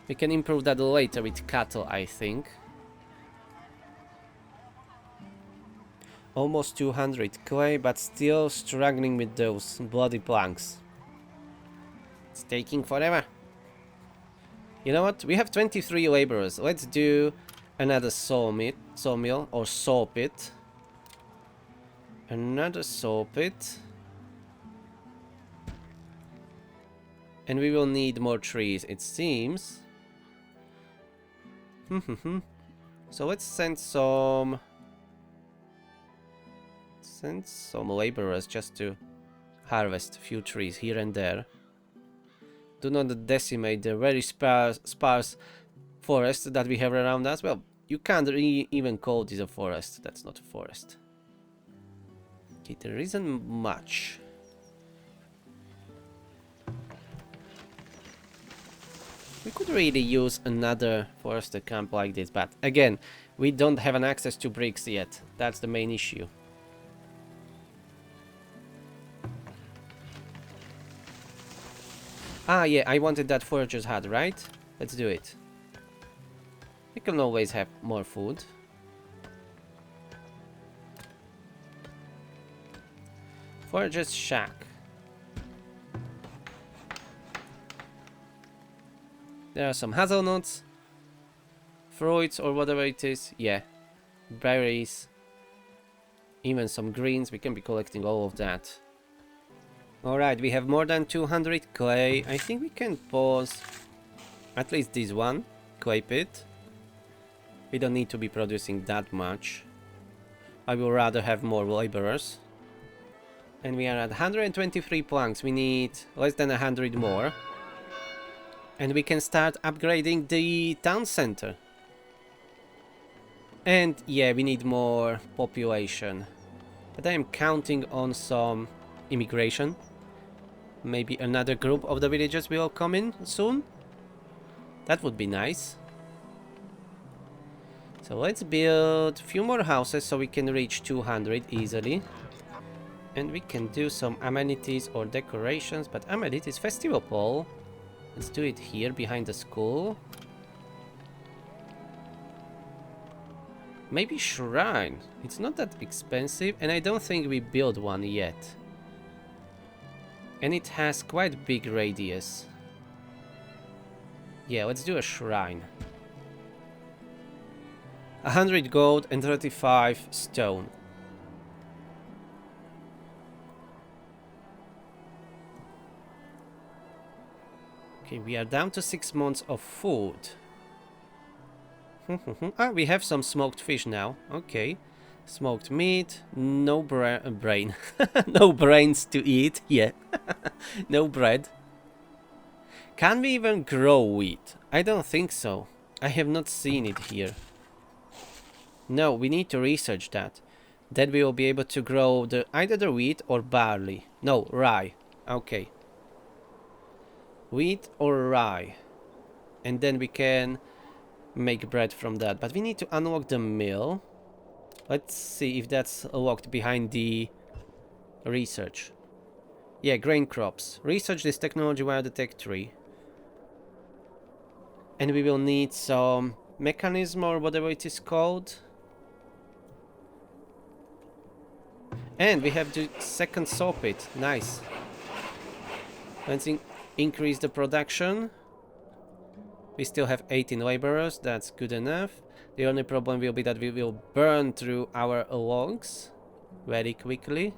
We can improve that later with cattle, I think. Almost 200 clay, but still struggling with those bloody planks. It's taking forever. You know what? We have 23 laborers. Let's do another sawmill or saw pit. Another saw pit. And we will need more trees, it seems. So let's send some laborers just to harvest a few trees here and there. Do not decimate the very sparse forest that we have around us. Well, you can't even call this a forest. That's not a forest. Okay, there isn't much. We could really use another forester camp like this, but again, we don't have an access to bricks yet. That's the main issue. Ah, yeah, I wanted that forager's hut, right? Let's do it. We can always have more food. Forager's shack. There are some hazelnuts, fruits or whatever it is. Yeah, berries, even some greens. We can be collecting all of that. Alright, we have more than 200 clay. I think we can pause at least this one clay pit. We don't need to be producing that much. I will rather have more laborers. And we are at 123 planks. We need less than 100 more. And we can start upgrading the town center. And yeah, we need more population. But I am counting on some immigration. Maybe another group of the villagers will come in soon. That would be nice. So let's build a few more houses so we can reach 200 easily. And we can do some amenities or decorations. But amenities, festival pole. Let's do it here behind the school. Maybe shrine. It's not that expensive and I don't think we built one yet. And it has quite big radius. Yeah, let's do a shrine. 100 gold and 35 stone. Okay, we are down to 6 months of food. Ah, we have some smoked fish now. Okay. Smoked meat. No brain. No brains to eat. Yeah. No bread. Can we even grow wheat? I don't think so. I have not seen it here. No, we need to research that. Then we will be able to grow either the wheat or barley. No, rye. Okay. Wheat or rye. And then we can make bread from that. But we need to unlock the mill. Let's see if that's locked behind the research. Yeah, grain crops. Research this technology via the tech tree. And we will need some mechanism or whatever it is called. And we have the second saw pit. Nice. Let's increase the production. We still have 18 laborers. That's good enough. The only problem will be that we will burn through our logs very quickly.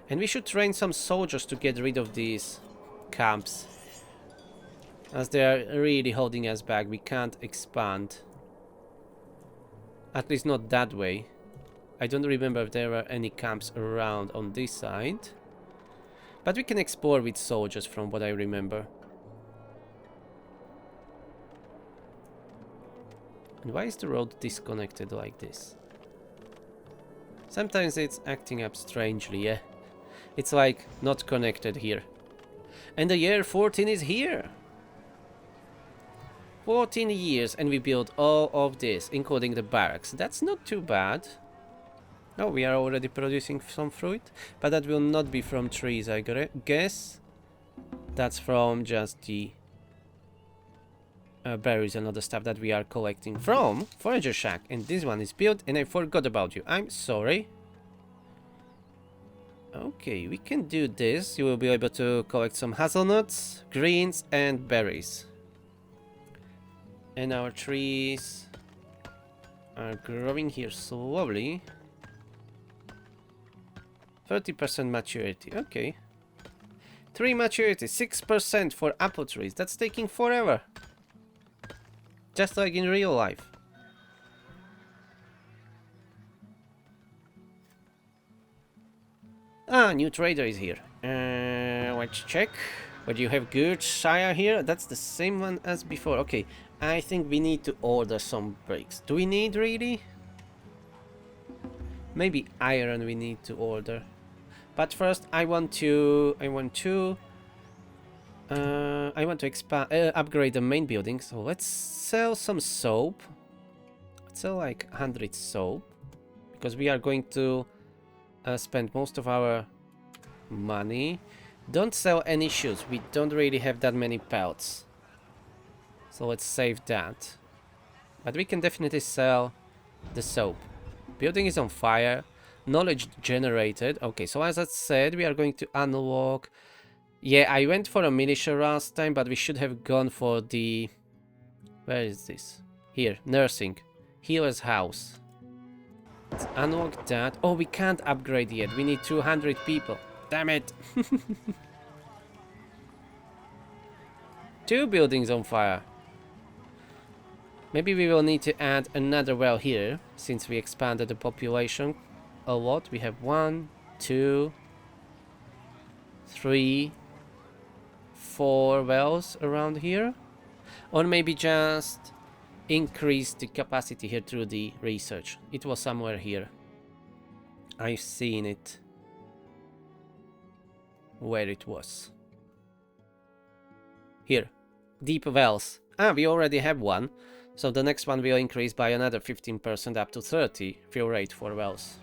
And we should train some soldiers to get rid of these camps. As they are really holding us back, we can't expand. At least not that way. I don't remember if there were any camps around on this side. But we can explore with soldiers from what I remember. And why is the road disconnected like this? Sometimes it's acting up strangely, yeah. It's like not connected here. And the year 14 is here. 14 years and we built all of this, including the barracks. That's not too bad. Oh, we are already producing some fruit, but that will not be from trees, I guess. That's from just the berries and other stuff that we are collecting from Forager Shack. And this one is built and I forgot about you. I'm sorry. Okay, we can do this. You will be able to collect some hazelnuts, greens and berries. And our trees are growing here slowly. 30% maturity, okay. 3 maturity, 6% for apple trees. That's taking forever. Just like in real life. Ah, new trader is here. Let's check. But you have good Shire here. That's the same one as before. Okay, I think we need to order some bricks. Do we need really? Maybe iron we need to order. But first, I want to expand, upgrade the main building. So let's sell some soap. Let's sell like 100 soap, because we are going to spend most of our money. Don't sell any shoes. We don't really have that many pelts, so let's save that. But we can definitely sell the soap. Building is on fire. Knowledge generated. Okay, so as I said, we are going to unlock. Yeah, I went for a militia last time, but we should have gone for the... Where is this? Here, nursing. Healer's house. Let's unlock that. Oh, we can't upgrade yet. We need 200 people. Damn it. 2 buildings on fire. Maybe we will need to add another well here, since we expanded the population a lot. We have 1, 2, 3, 4 wells around here. Or maybe just increase the capacity here through the research. It was somewhere here. I've seen it. Where it was. Here. Deep wells. Ah, we already have one. So the next one will increase by another 15% up to 30 fill rate for wells.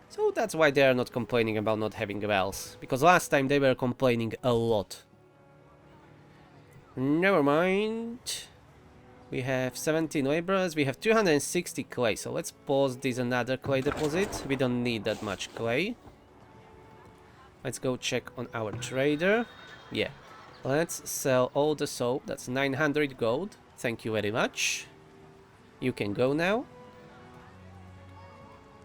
So that's why they are not complaining about not having wells. Because last time they were complaining a lot. Never mind. We have 17 laborers. We have 260 clay. So let's pause this another clay deposit. We don't need that much clay. Let's go check on our trader. Yeah. Let's sell all the soap. That's 900 gold. Thank you very much. You can go now.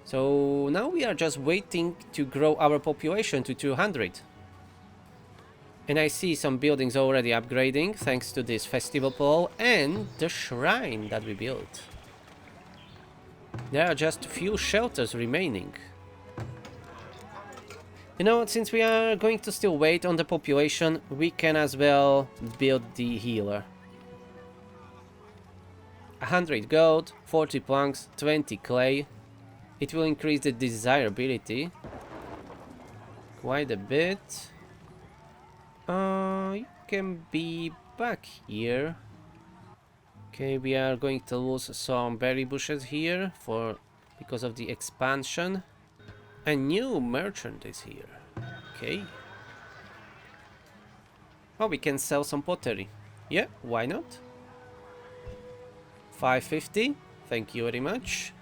So now we are just waiting to grow our population to 200. And I see some buildings already upgrading thanks to this festival pole and the shrine that we built. There are just a few shelters remaining. You know, since we are going to still wait on the population, we can as well build the healer. 100 gold, 40 planks, 20 clay. It will increase the desirability quite a bit. You can be back here. Okay, we are going to lose some berry bushes here because of the expansion. A new merchant is here. Okay. Oh, we can sell some pottery. Yeah, why not? 550. Thank you very much.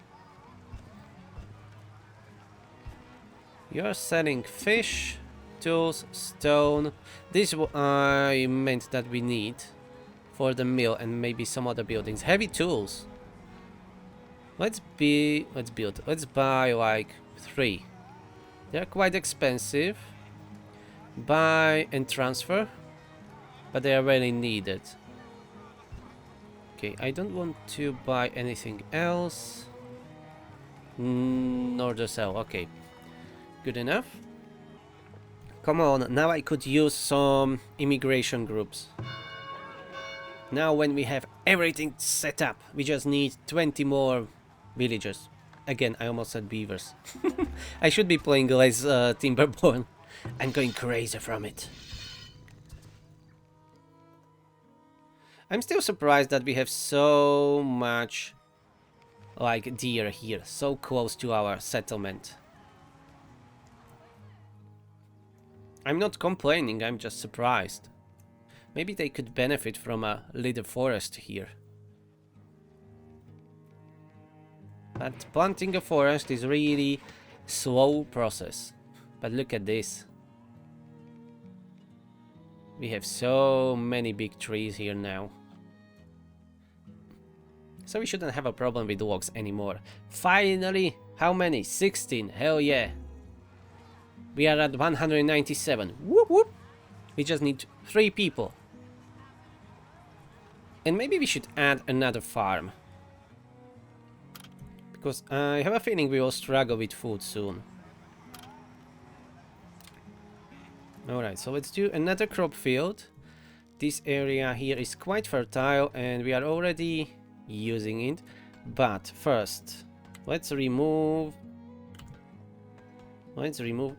You're selling fish, tools, stone. This I meant that we need for the mill and maybe some other buildings. Heavy tools. Let's build. Let's buy like 3. They're quite expensive. Buy and transfer. but they are really needed. Okay, I don't want to buy anything else. Nor to sell. Okay, good enough. Come on, now I could use some immigration groups. Now when we have everything set up, we just need 20 more villagers. Again, I almost said beavers. I should be playing less Timberborn. I'm going crazy from it. I'm still surprised that we have so much like deer here, so close to our settlement. I'm not complaining, I'm just surprised. Maybe they could benefit from a little forest here. But planting a forest is really slow process. But look at this. We have so many big trees here now. So we shouldn't have a problem with logs anymore. Finally! How many? 16! Hell yeah! We are at 197. Whoop whoop! We just need 3 people. And maybe we should add another farm. Because I have a feeling we will struggle with food soon. Alright, so let's do another crop field. This area here is quite fertile and we are already using it. But first, let's remove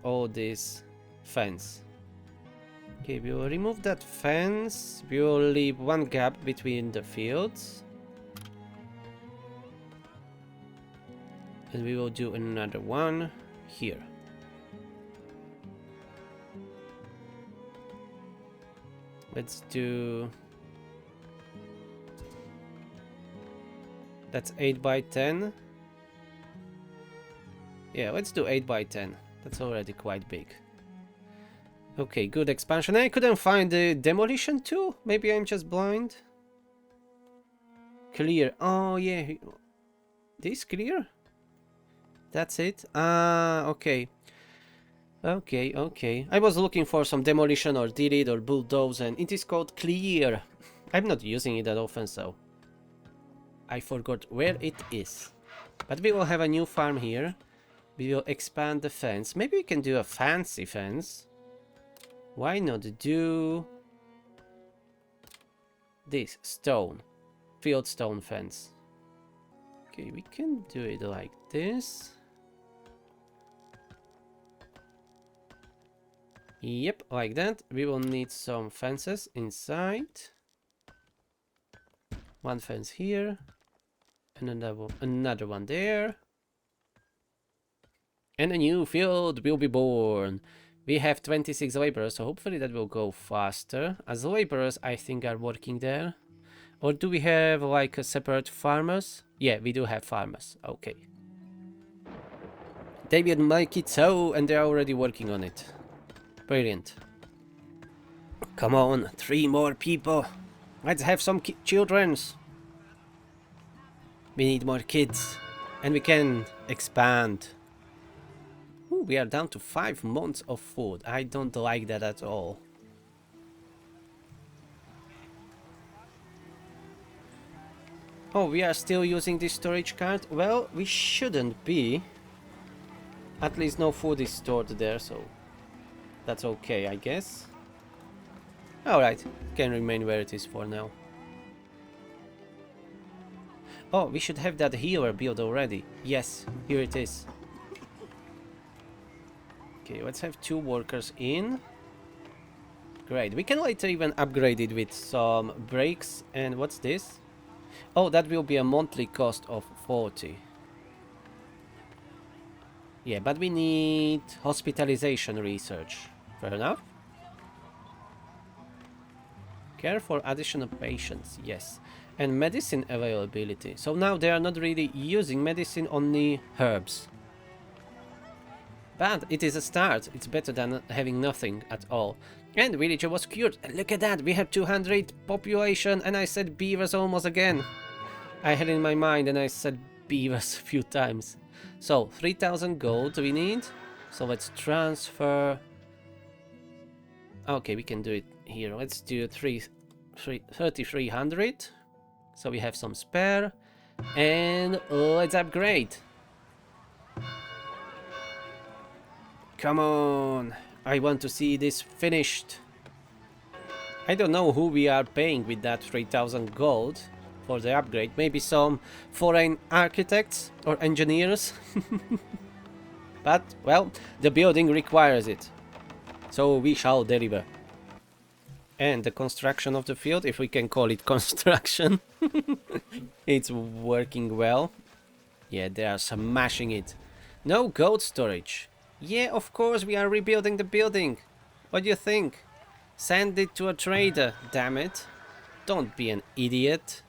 all this fence. Okay, we will remove that fence. We will leave one gap between the fields. And we will do another one here. Let's do... That's 8 by 10. Yeah, let's do 8 by 10. That's already quite big. Okay, good expansion. I couldn't find the demolition tool. Maybe I'm just blind. Clear. Oh, yeah. This clear? That's it? Ah, okay. Okay. I was looking for some demolition or delete or bulldoze and it is called clear. I'm not using it that often, so I forgot where it is. But we will have a new farm here. We will expand the fence. Maybe we can do a fancy fence. Why not do this stone, field stone fence? Okay, we can do it like this. Yep, like that. We will need some fences inside. One fence here, and another one there. And a new field will be born. We have 26 laborers, so hopefully that will go faster. As laborers, I think, are working there. Or do we have like a separate farmers? Yeah, we do have farmers. Okay. They will make it so, and they're already working on it. Brilliant. Come on, 3 more people. Let's have some childrens. We need more kids. And we can expand. Ooh, we are down to 5 months of food. I don't like that at all. Oh, we are still using this storage card? Well, we shouldn't be. At least no food is stored there, so that's okay, I guess. Alright, can remain where it is for now. Oh, we should have that healer built already. Yes, here it is. Okay, let's have 2 workers in. Great, we can later even upgrade it with some brakes. And what's this? Oh, that will be a monthly cost of 40. Yeah, but we need hospitalization research. Fair enough. Care for additional patients, yes. And medicine availability. So now they are not really using medicine, only herbs. But it is a start. It's better than having nothing at all. And villager was cured. And look at that, we have 200 population, and I said beavers almost again. I had in my mind and I said beavers a few times. So 3000 gold we need. So let's transfer Okay, we can do it here. Let's do 3,300. So we have some spare. And let's upgrade. Come on. I want to see this finished. I don't know who we are paying with that 3,000 gold for the upgrade. Maybe some foreign architects or engineers. But, well, the building requires it. So we shall deliver. And the construction of the field, if we can call it construction, it's working well. Yeah, they are smashing it. No gold storage. Yeah, of course we are rebuilding the building. What do you think? Send it to a trader, damn it. Don't be an idiot.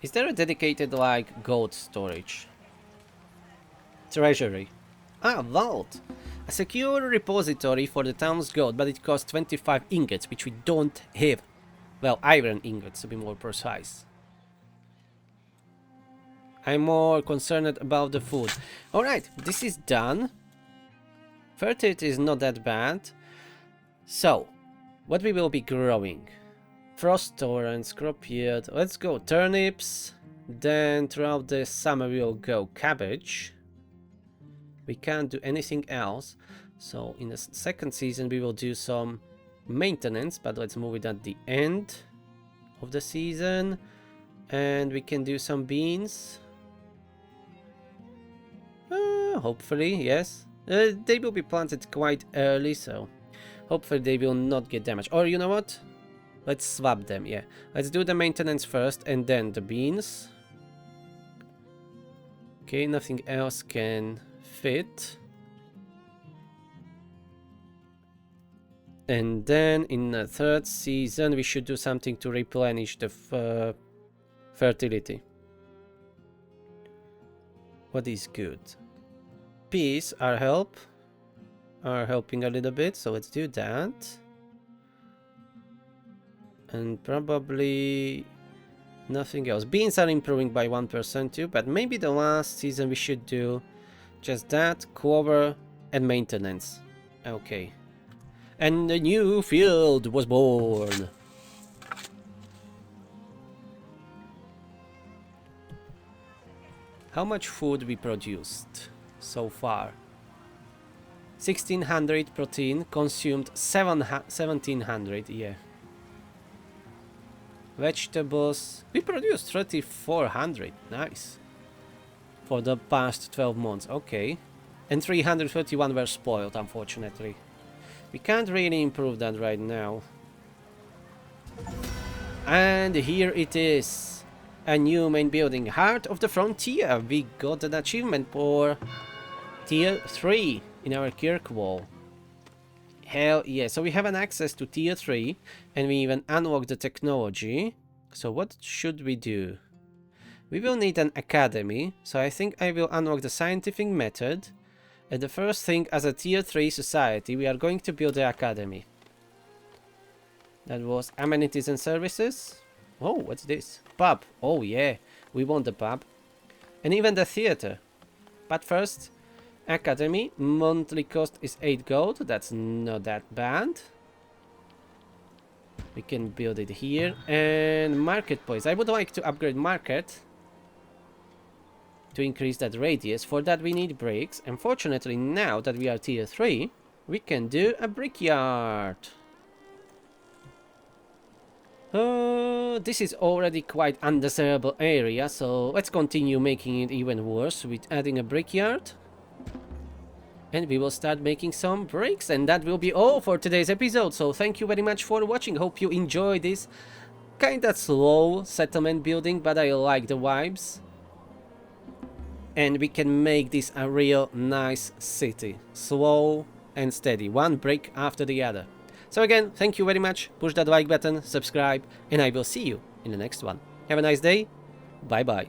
Is there a dedicated, like, gold storage? Treasury. Ah, vault. A secure repository for the town's gold, but it costs 25 ingots, which we don't have. Well, iron ingots, to be more precise. I'm more concerned about the food. Alright, this is done. Fertility is not that bad. So, what we will be growing? Frost tolerance, crop yield. Let's go turnips. Then throughout the summer we will go cabbage. We can't do anything else. So in the second season we will do some maintenance, but let's move it at the end of the season. And we can do some beans. Hopefully, yes. They will be planted quite early, so hopefully they will not get damaged. Or you know what? Let's swap them, yeah. Let's do the maintenance first and then the beans. Okay, nothing else can fit. And then in the third season we should do something to replenish the fertility. What is good? Peas are helping a little bit, so let's do that. And probably nothing else. Beans are improving by 1% too, but maybe the last season we should do just that, clover and maintenance. Okay. And a new field was born. How much food we produced so far? 1600 protein, consumed 1700, yeah. Vegetables, we produced 3400, nice. For the past 12 months, okay. And 331 were spoiled, unfortunately. We can't really improve that right now. And here it is. A new main building, Heart of the Frontier. We got an achievement for tier 3 in our kirk wall. Hell yeah, so we have an access to tier 3 and we even unlock the technology. So what should we do? We will need an academy, so I think I will unlock the scientific method. And the first thing, as a tier 3 society, we are going to build the academy. That was amenities and services. Oh, what's this? Pub. Oh yeah, we want the pub. And even the theater. But first, academy. Monthly cost is 8 gold. That's not that bad. We can build it here. And marketplace. I would like to upgrade market to increase that radius. For that we need bricks. Unfortunately, now that we are tier 3, we can do a brickyard. This is already quite undesirable area, so let's continue making it even worse with adding a brickyard. And we will start making some bricks, and that will be all for today's episode. So thank you very much for watching. Hope you enjoy this kinda slow settlement building, but I like the vibes. And we can make this a real nice city. Slow and steady, one brick after the other. So again, thank you very much. Push that like button, subscribe, and I will see you in the next one. Have a nice day. Bye bye.